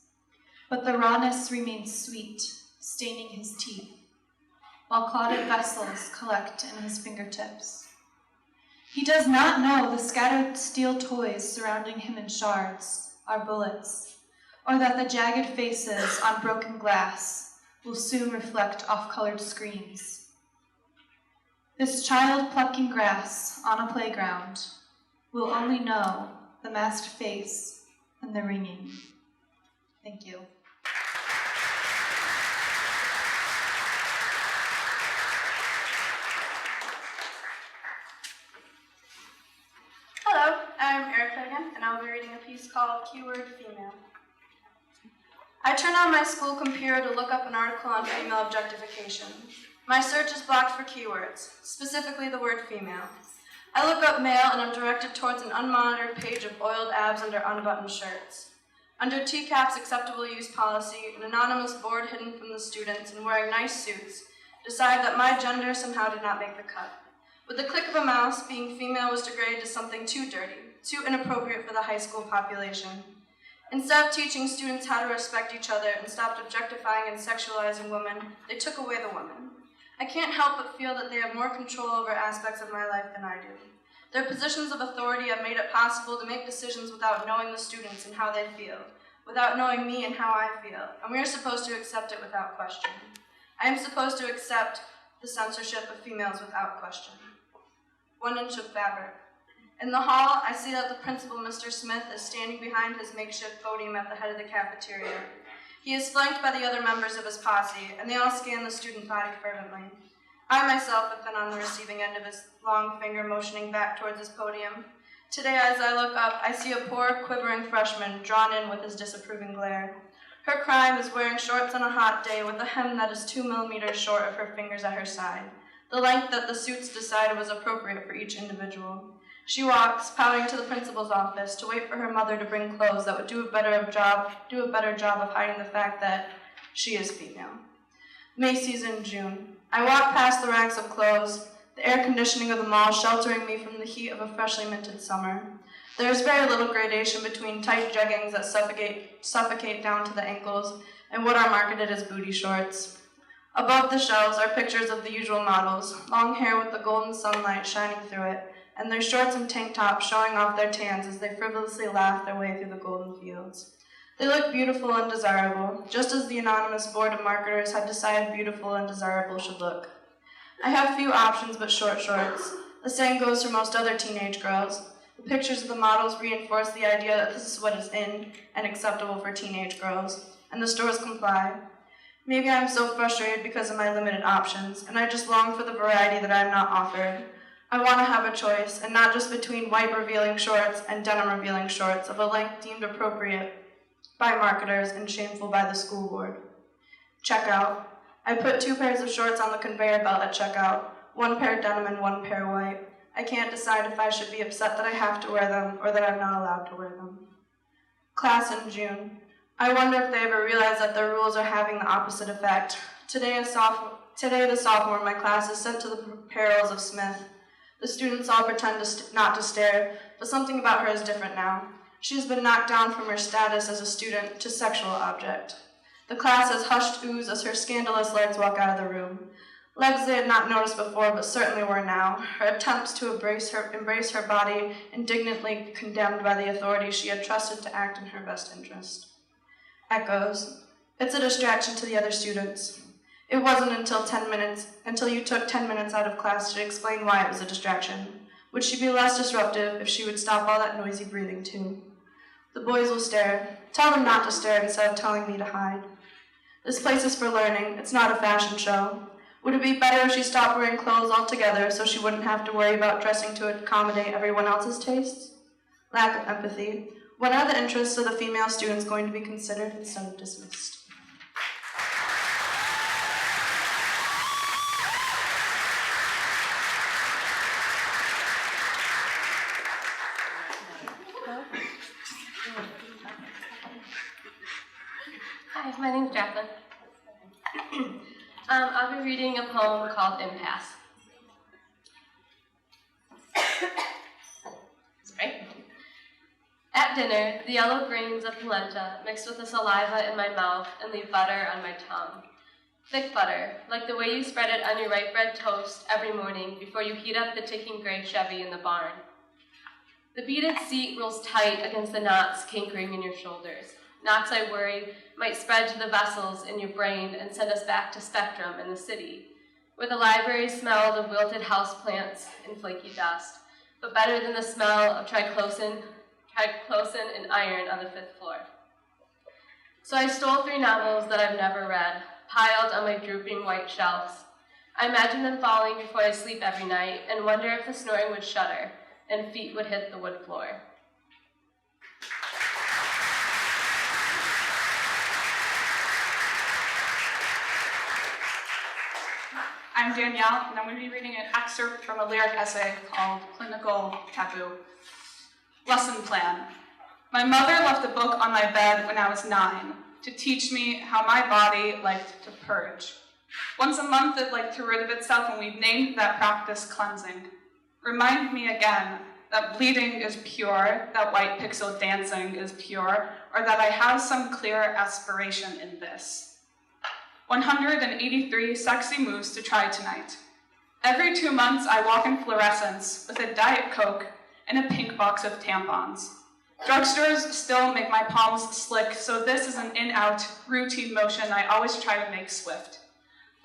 but the rawness remains sweet, staining his teeth. while clotted vessels collect in his fingertips. He does not know the scattered steel toys surrounding him in shards are bullets, or that the jagged faces on broken glass will soon reflect off-colored screens. This child plucking grass on a playground will only know the masked face and the ringing. Thank you.
Hello, I'm Erica again, and I'll be reading a piece called Keyword Female. I turn on my school computer to look up an article on female objectification. My search is blocked for keywords, specifically the word female. I look up male and I'm directed towards an unmonitored page of oiled abs under unbuttoned shirts. Under TCAP's acceptable use policy, an anonymous board hidden from the students and wearing nice suits decided that my gender somehow did not make the cut. With the click of a mouse, being female was degraded to something too dirty, too inappropriate for the high school population. Instead of teaching students how to respect each other and stopped objectifying and sexualizing women, they took away the woman. I can't help but feel that they have more control over aspects of my life than I do. Their positions of authority have made it possible to make decisions without knowing the students and how they feel, without knowing me and how I feel, and we are supposed to accept it without question. I am supposed to accept the censorship of females without question. 1 inch of fabric. In the hall, I see that the principal, Mr. Smith, is standing behind his makeshift podium at the head of the cafeteria. He is flanked by the other members of his posse, and they all scan the student body fervently. I myself have been on the receiving end of his long finger motioning back towards his podium. Today, as I look up, I see a poor, quivering freshman drawn in with his disapproving glare. Her crime is wearing shorts on a hot day with a hem that is 2 millimeters short of her fingers at her side, the length that the suits decided was appropriate for each individual. She walks, pouting, to the principal's office to wait for her mother to bring clothes that would do a better job of hiding the fact that she is female. Macy's in June. I walk past the racks of clothes, the air conditioning of the mall sheltering me from the heat of a freshly minted summer. There is very little gradation between tight jeggings that suffocate down to the ankles and what are marketed as booty shorts. Above the shelves are pictures of the usual models, long hair with the golden sunlight shining through it, and their shorts and tank tops showing off their tans as they frivolously laugh their way through the golden fields. They look beautiful and desirable, just as the anonymous board of marketers had decided beautiful and desirable should look. I have few options but short shorts. The same goes for most other teenage girls. The pictures of the models reinforce the idea that this is what is in and acceptable for teenage girls, and the stores comply. Maybe I'm so frustrated because of my limited options, and I just long for the variety that I am not offered. I want to have a choice, and not just between white revealing shorts and denim revealing shorts of a length deemed appropriate by marketers and shameful by the school board. Checkout. I put 2 pairs of shorts on the conveyor belt at checkout, 1 pair denim and 1 pair white. I can't decide if I should be upset that I have to wear them or that I'm not allowed to wear them. Class in June. I wonder if they ever realize that their rules are having the opposite effect. Today, the sophomore in my class is sent to the perils of Smith. The students all pretend not to stare, but something about her is different now. She has been knocked down from her status as a student to sexual object. The class has hushed ooze as her scandalous legs walk out of the room. Legs they had not noticed before, but certainly were now. Her attempts to embrace her body indignantly condemned by the authorities she had trusted to act in her best interest. Echoes. It's a distraction to the other students. It wasn't until you took 10 minutes out of class to explain why it was a distraction. Would she be less disruptive if she would stop all that noisy breathing too? The boys will stare. Tell them not to stare instead of telling me to hide. This place is for learning. It's not a fashion show. Would it be better if she stopped wearing clothes altogether so she wouldn't have to worry about dressing to accommodate everyone else's tastes? Lack of empathy. When are the interests of the female students going to be considered instead of dismissed?
Hi, my name's Jacqueline. I'll be reading a poem called Impasse. Sorry. At dinner, the yellow grains of polenta mix with the saliva in my mouth and leave butter on my tongue. Thick butter, like the way you spread it on your white bread toast every morning before you heat up the ticking gray Chevy in the barn. The beaded seat rolls tight against the knots cankering in your shoulders. Knots, I worry, might spread to the vessels in your brain and send us back to Spectrum in the city, where the library smelled of wilted houseplants and flaky dust, but better than the smell of triclosan and iron on the 5th floor. So I stole 3 novels that I've never read, piled on my drooping white shelves. I imagine them falling before I sleep every night and wonder if the snoring would shudder and feet would hit the wood floor.
I'm Danielle, and I'm going to be reading an excerpt from a lyric essay called Clinical Taboo. Lesson plan. My mother left a book on my bed when I was 9 to teach me how my body liked to purge. Once a month it liked to rid of itself, and we've named that practice cleansing. Remind me again that bleeding is pure, that white pixel dancing is pure, or that I have some clear aspiration in this. 183 sexy moves to try tonight. Every 2 months I walk in fluorescence with a Diet Coke and a pink box of tampons. Drugstores still make my palms slick, so this is an in-out routine motion I always try to make swift.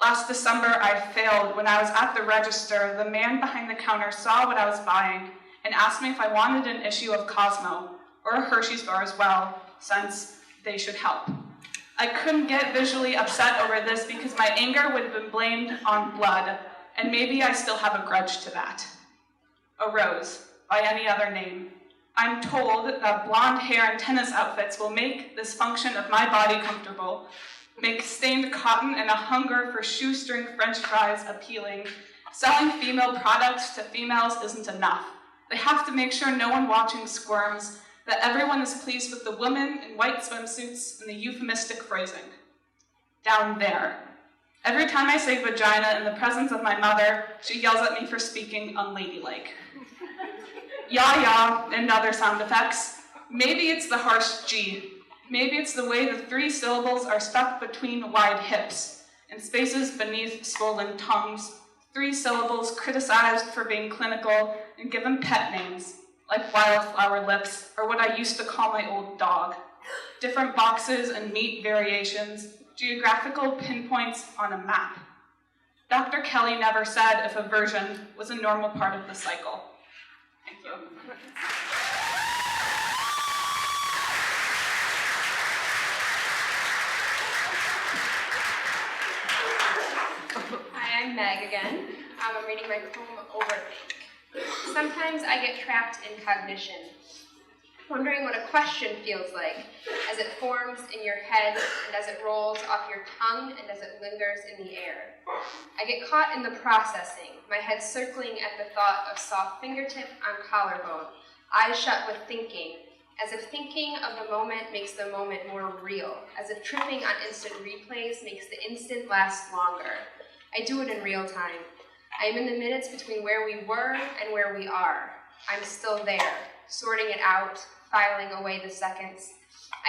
Last December I failed when I was at the register. The man behind the counter saw what I was buying and asked me if I wanted an issue of Cosmo or a Hershey's bar as well, since they should help. I couldn't get visually upset over this because my anger would have been blamed on blood, and maybe I still have a grudge to that. A rose, by any other name. I'm told that blonde hair and tennis outfits will make this function of my body comfortable, make stained cotton and a hunger for shoestring French fries appealing. Selling female products to females isn't enough. They have to make sure no one watching squirms, that everyone is pleased with the woman in white swimsuits and the euphemistic phrasing. Down there. Every time I say vagina in the presence of my mother, she yells at me for speaking unladylike. Ya, and other sound effects. Maybe it's the harsh G. Maybe it's the way the 3 syllables are stuck between wide hips, in spaces beneath swollen tongues. 3 syllables criticized for being clinical and given pet names, like wildflower lips, or what I used to call my old dog. Different boxes and meat variations, geographical pinpoints on a map. Dr. Kelly never said if aversion was a normal part of the cycle. Thank you.
Hi, I'm Meg again. I'm reading my poem Overthink. Sometimes I get trapped in cognition, wondering what a question feels like as it forms in your head and as it rolls off your tongue and as it lingers in the air. I get caught in the processing, my head circling at the thought of soft fingertip on collarbone, eyes shut with thinking, as if thinking of the moment makes the moment more real, as if tripping on instant replays makes the instant last longer. I do it in real time. I am in the minutes between where we were and where we are. I'm still there, sorting it out, filing away the seconds.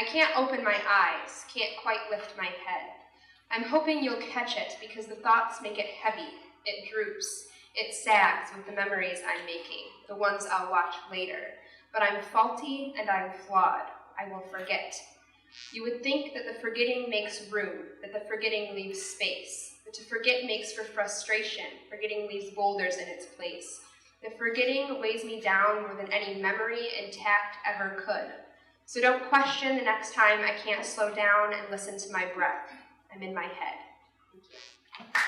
I can't open my eyes, can't quite lift my head. I'm hoping you'll catch it because the thoughts make it heavy, it droops, it sags with the memories I'm making, the ones I'll watch later. But I'm faulty and I'm flawed. I will forget. You would think that the forgetting makes room, that the forgetting leaves space, that to forget makes for frustration, forgetting leaves boulders in its place. The forgetting weighs me down more than any memory intact ever could. So don't question the next time I can't slow down and listen to my breath. I'm in my head. Thank you.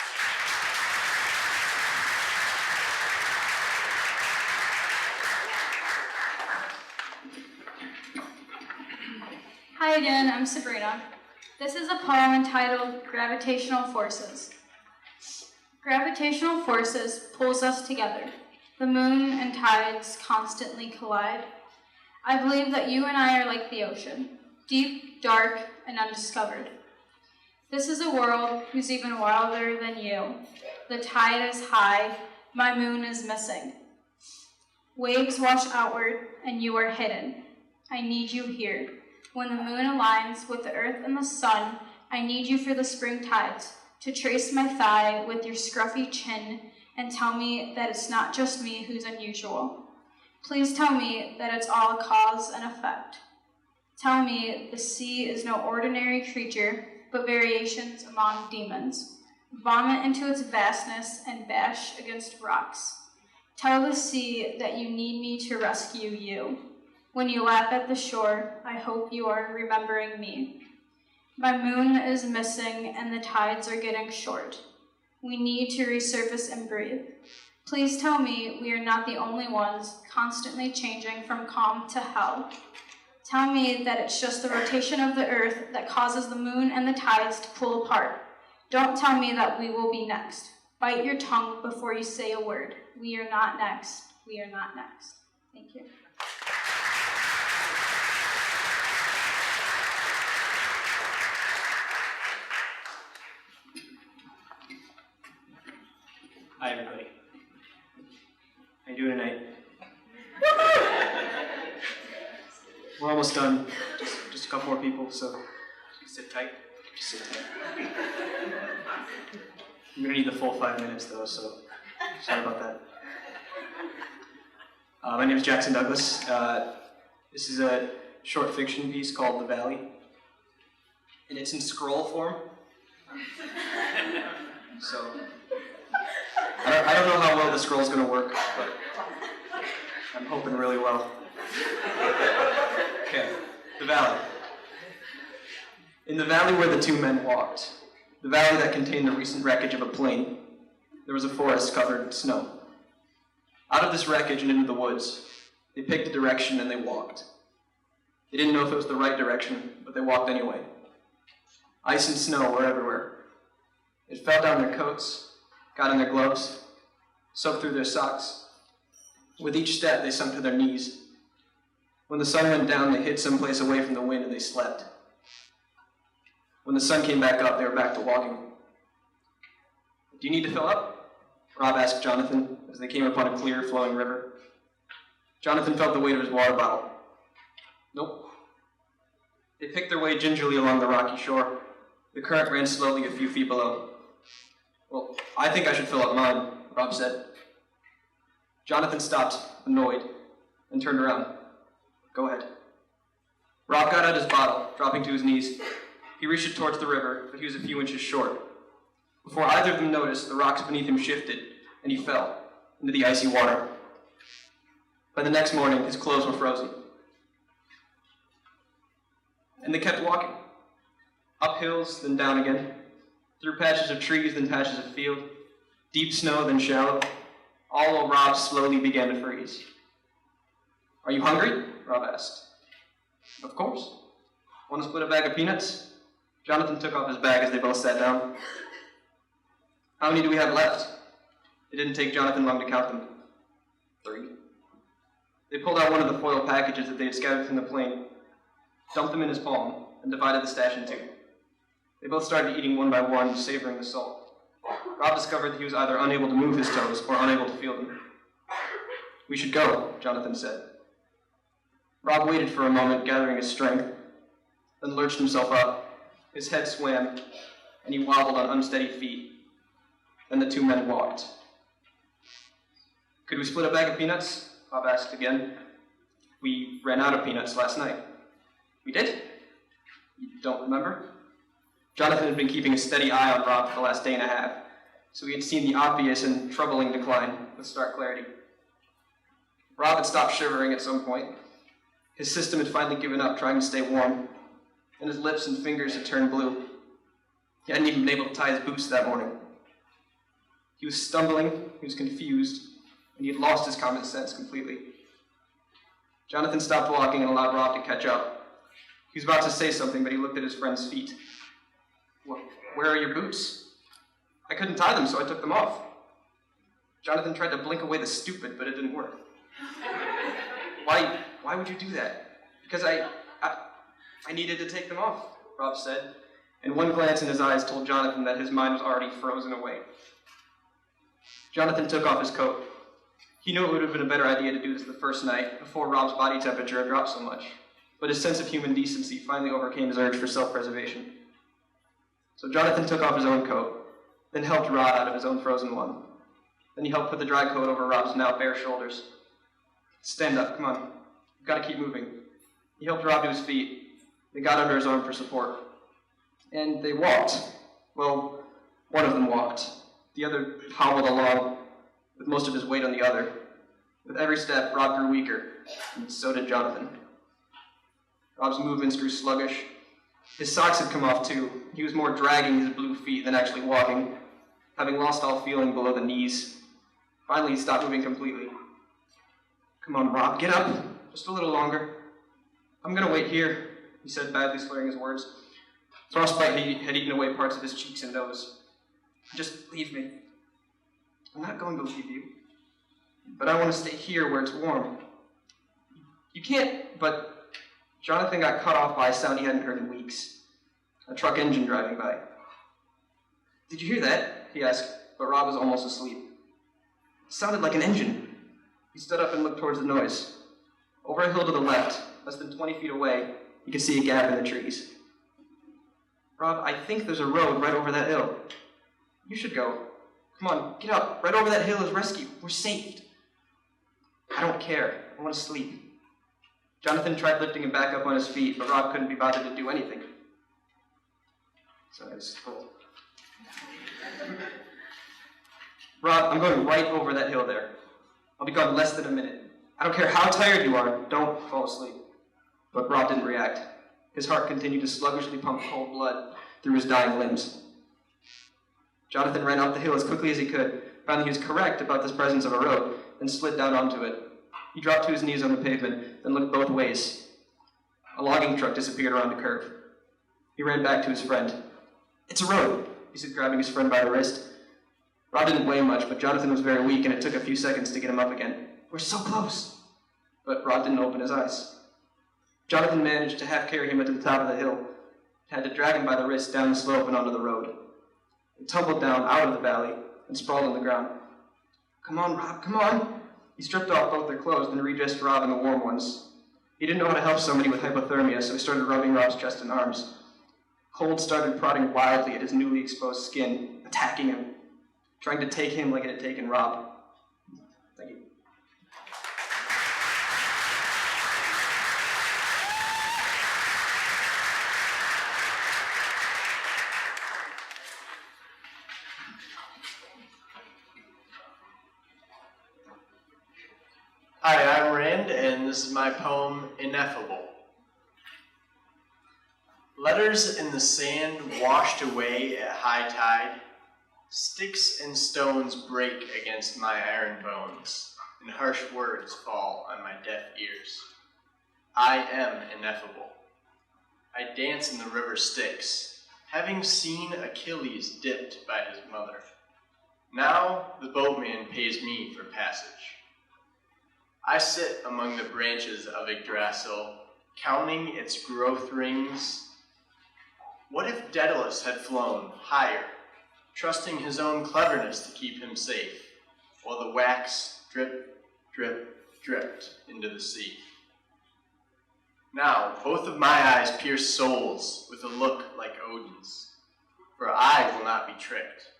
Hi again, I'm Sabrina. This is a poem entitled Gravitational Forces. Gravitational forces pulls us together. The moon and tides constantly collide. I believe that you and I are like the ocean, deep, dark, and undiscovered. This is a world who's even wilder than you. The tide is high, my moon is missing. Waves wash outward, and you are hidden. I need you here. When the moon aligns with the earth and the sun, I need you for the spring tides to trace my thigh with your scruffy chin and tell me that it's not just me who's unusual. Please tell me that it's all cause and effect. Tell me the sea is no ordinary creature, but variations among demons. Vomit into its vastness and bash against rocks. Tell the sea that you need me to rescue you. When you laugh at the shore, I hope you are remembering me. My moon is missing and the tides are getting short. We need to resurface and breathe. Please tell me we are not the only ones constantly changing from calm to hell. Tell me that it's just the rotation of the earth that causes the moon and the tides to pull apart. Don't tell me that we will be next. Bite your tongue before you say a word. We are not next. We are not next. Thank you.
Hi, everybody. How you doing tonight? We're almost done. Just a couple more people, so sit tight. Just sit tight. I'm gonna need the full 5 minutes, though, so sorry about that. My name is Jackson Douglas. This is a short fiction piece called The Valley, and it's in scroll form. So I don't know how well the scroll's gonna work, but I'm hoping really well. Okay, The Valley. In the valley where the two men walked, the valley that contained the recent wreckage of a plane, there was a forest covered in snow. Out of this wreckage and into the woods, they picked a direction and they walked. They didn't know if it was the right direction, but they walked anyway. Ice and snow were everywhere. It fell down their coats, got in their gloves, soaked through their socks. With each step, they sunk to their knees. When the sun went down, they hid someplace away from the wind and they slept. When the sun came back up, they were back to walking. Do you need to fill up? Rob asked Jonathan as they came upon a clear, flowing river. Jonathan felt the weight of his water bottle. Nope. They picked their way gingerly along the rocky shore. The current ran slowly a few feet below. Well, I think I should fill up mine, Rob said. Jonathan stopped, annoyed, and turned around. Go ahead. Rob got out his bottle, dropping to his knees. He reached it towards the river, but he was a few inches short. Before either of them noticed, the rocks beneath him shifted, and he fell into the icy water. By the next morning, his clothes were frozen. And they kept walking. Up hills, then down again. Through patches of trees, then patches of field. Deep snow, then shallow. All while Rob slowly began to freeze. Are you hungry? Rob asked. Of course. Want to split a bag of peanuts? Jonathan took off his bag as they both sat down. How many do we have left? It didn't take Jonathan long to count them. 3. They pulled out one of the foil packages that they had scattered from the plane, dumped them in his palm, and divided the stash in 2. They both started eating one by one, savoring the salt. Rob discovered that he was either unable to move his toes or unable to feel them. We should go, Jonathan said. Rob waited for a moment, gathering his strength, then lurched himself up. His head swam, and he wobbled on unsteady feet. Then the two men walked. Could we split a bag of peanuts? Rob asked again. We ran out of peanuts last night. We did? You don't remember? Jonathan had been keeping a steady eye on Rob for the last day and a half, so he had seen the obvious and troubling decline with stark clarity. Rob had stopped shivering at some point. His system had finally given up trying to stay warm, and his lips and fingers had turned blue. He hadn't even been able to tie his boots that morning. He was stumbling, he was confused, and he had lost his common sense completely. Jonathan stopped walking and allowed Rob to catch up. He was about to say something, but he looked at his friend's feet. Where are your boots? I couldn't tie them, so I took them off. Jonathan tried to blink away the stupid, but it didn't work. Why would you do that? Because I needed to take them off, Rob said, and one glance in his eyes told Jonathan that his mind was already frozen away. Jonathan took off his coat. He knew it would have been a better idea to do this the first night, before Rob's body temperature had dropped so much, but his sense of human decency finally overcame his urge for self-preservation. So Jonathan took off his own coat, then helped Rod out of his own frozen one. Then he helped put the dry coat over Rob's now bare shoulders. Stand up, come on. You've got to keep moving. He helped Rob to his feet. They got under his arm for support. And they walked. Well, one of them walked. The other hobbled along, with most of his weight on the other. With every step, Rob grew weaker, and so did Jonathan. Rob's movements grew sluggish. His socks had come off too. He was more dragging his blue feet than actually walking, having lost all feeling below the knees. Finally, he stopped moving completely. Come on, Rob, get up. Just a little longer. I'm gonna wait here, he said, badly slurring his words. Frostbite had eaten away parts of his cheeks and nose. Just leave me. I'm not going to leave you. But I want to stay here where it's warm. You can't, but Jonathan got cut off by a sound he hadn't heard in weeks. A truck engine driving by. Did you hear that? He asked, but Rob was almost asleep. It sounded like an engine. He stood up and looked towards the noise. Over a hill to the left, less than 20 feet away, he could see a gap in the trees. Rob, I think there's a road right over that hill. You should go. Come on, get up. Right over that hill is rescue. We're saved. I don't care. I want to sleep. Jonathan tried lifting him back up on his feet, but Rob couldn't be bothered to do anything. So I was full. Rob, I'm going right over that hill there. I'll be gone less than a minute. I don't care how tired you are. Don't fall asleep. But Rob didn't react. His heart continued to sluggishly pump cold blood through his dying limbs. Jonathan ran up the hill as quickly as he could, found he was correct about the presence of a road, and slid down onto it. He dropped to his knees on the pavement, then looked both ways. A logging truck disappeared around a curve. He ran back to his friend. It's a road, he said, grabbing his friend by the wrist. Rob didn't weigh much, but Jonathan was very weak, and it took a few seconds to get him up again. We're so close. But Rob didn't open his eyes. Jonathan managed to half carry him to the top of the hill, had to drag him by the wrist down the slope and onto the road. He tumbled down out of the valley and sprawled on the ground. Come on, Rob, come on. He stripped off both their clothes, then redressed Rob in the warm ones. He didn't know how to help somebody with hypothermia, so he started rubbing Rob's chest and arms. Cold started prodding wildly at his newly exposed skin, attacking him, trying to take him like it had taken Rob. Thank you.
Hi, I'm Rand, and this is my poem, Ineffable. Letters in the sand washed away at high tide, sticks and stones break against my iron bones, and harsh words fall on my deaf ears. I am ineffable. I dance in the river Styx, having seen Achilles dipped by his mother. Now the boatman pays me for passage. I sit among the branches of Yggdrasil, counting its growth rings. What if Daedalus had flown higher, trusting his own cleverness to keep him safe, while the wax drip, drip, dripped into the sea? Now, both of my eyes pierce souls with a look like Odin's, for I will not be tricked.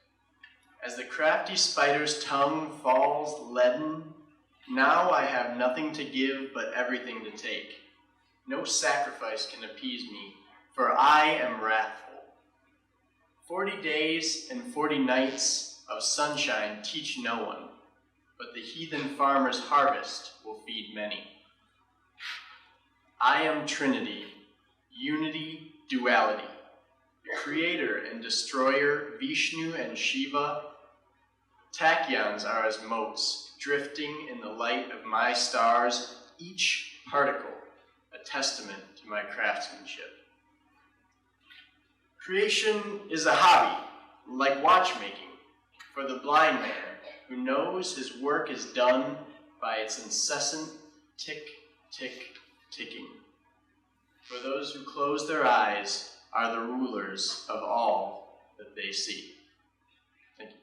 As the crafty spider's tongue falls leaden, now I have nothing to give but everything to take. No sacrifice can appease me, for I am wrathful. 40 days and 40 nights of sunshine teach no one, but the heathen farmer's harvest will feed many. I am Trinity, unity, duality, creator and destroyer, Vishnu and Shiva. Tachyons are as motes, drifting in the light of my stars, each particle a testament to my craftsmanship. Creation is a hobby, like watchmaking, for the blind man who knows his work is done by its incessant tick, tick, ticking. For those who close their eyes are the rulers of all that they see. Thank you.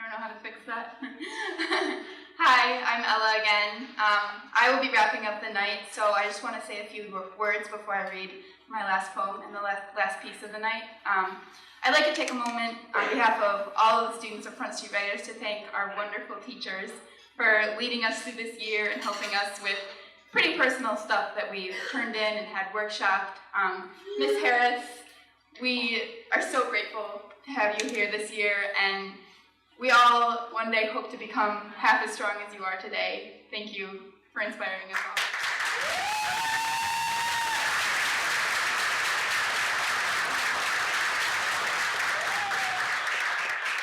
I I'm Ella again. I will be wrapping up the night, so I just want to say a few words before I read my last poem and the last piece of the night. I'd like to take a moment on behalf of all of the students of Front Street Writers to thank our wonderful teachers for leading us through this year and helping us with pretty personal stuff that we've turned in and had workshopped. Miss Harris, we are so grateful to have you here this year, and we all one day hope to become half as strong as you are today. Thank you for inspiring us all.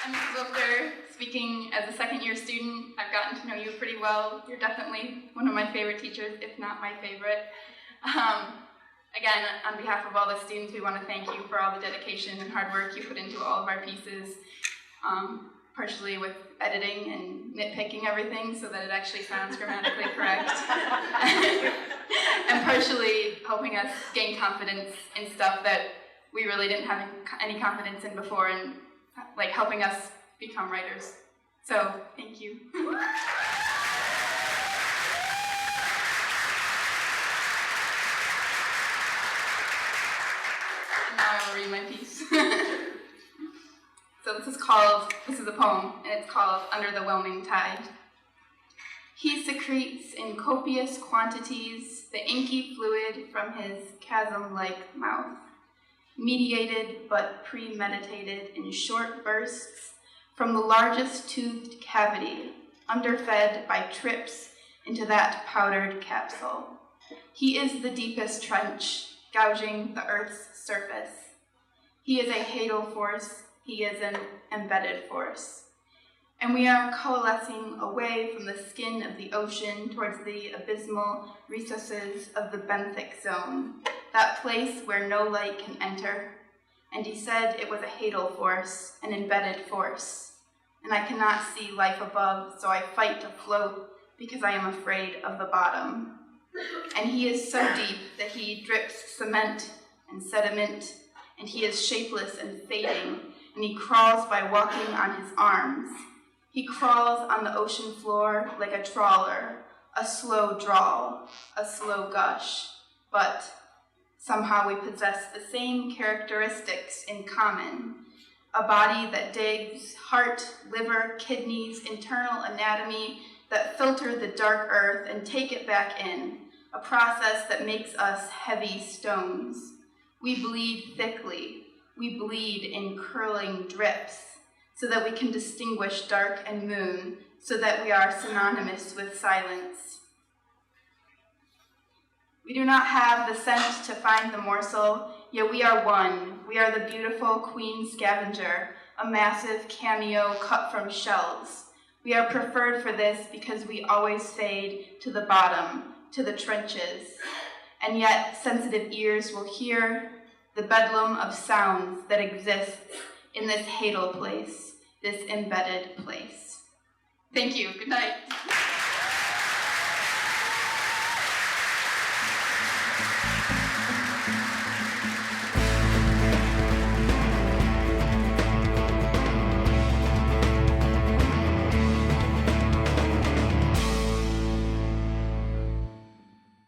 And Mrs. Wilker, speaking as a second-year student, I've gotten to know you pretty well. You're definitely one of my favorite teachers, if not my favorite. Again, on behalf of all the students, we want to thank you for all the dedication and hard work you put into all of our pieces. Partially with editing and nitpicking everything so that it actually sounds grammatically correct. And partially helping us gain confidence in stuff that we really didn't have any confidence in before, and like helping us become writers. So, thank you. And now I will read my piece. So this is a poem, and it's called Under the Whelming Tide. He secretes in copious quantities the inky fluid from his chasm-like mouth, mediated but premeditated in short bursts from the largest toothed cavity, underfed by trips into that powdered capsule. He is the deepest trench, gouging the earth's surface. He is a hadal force. He is an embedded force. And we are coalescing away from the skin of the ocean towards the abysmal recesses of the benthic zone, that place where no light can enter. And he said it was a hadal force, an embedded force. And I cannot see life above, so I fight to float because I am afraid of the bottom. And he is so deep that he drips cement and sediment, and he is shapeless and fading, and he crawls by walking on his arms. He crawls on the ocean floor like a trawler, a slow drawl, a slow gush, but somehow we possess the same characteristics in common. A body that digs, heart, liver, kidneys, internal anatomy that filter the dark earth and take it back in, a process that makes us heavy stones. We bleed thickly. We bleed in curling drips, so that we can distinguish dark and moon, so that we are synonymous with silence. We do not have the scent to find the morsel, yet we are one. We are the beautiful queen scavenger, a massive cameo cut from shells. We are preferred for this because we always fade to the bottom, to the trenches, and yet sensitive ears will hear the bedlam of sounds that exists in this hadal place, this embedded place. Thank you. Good night.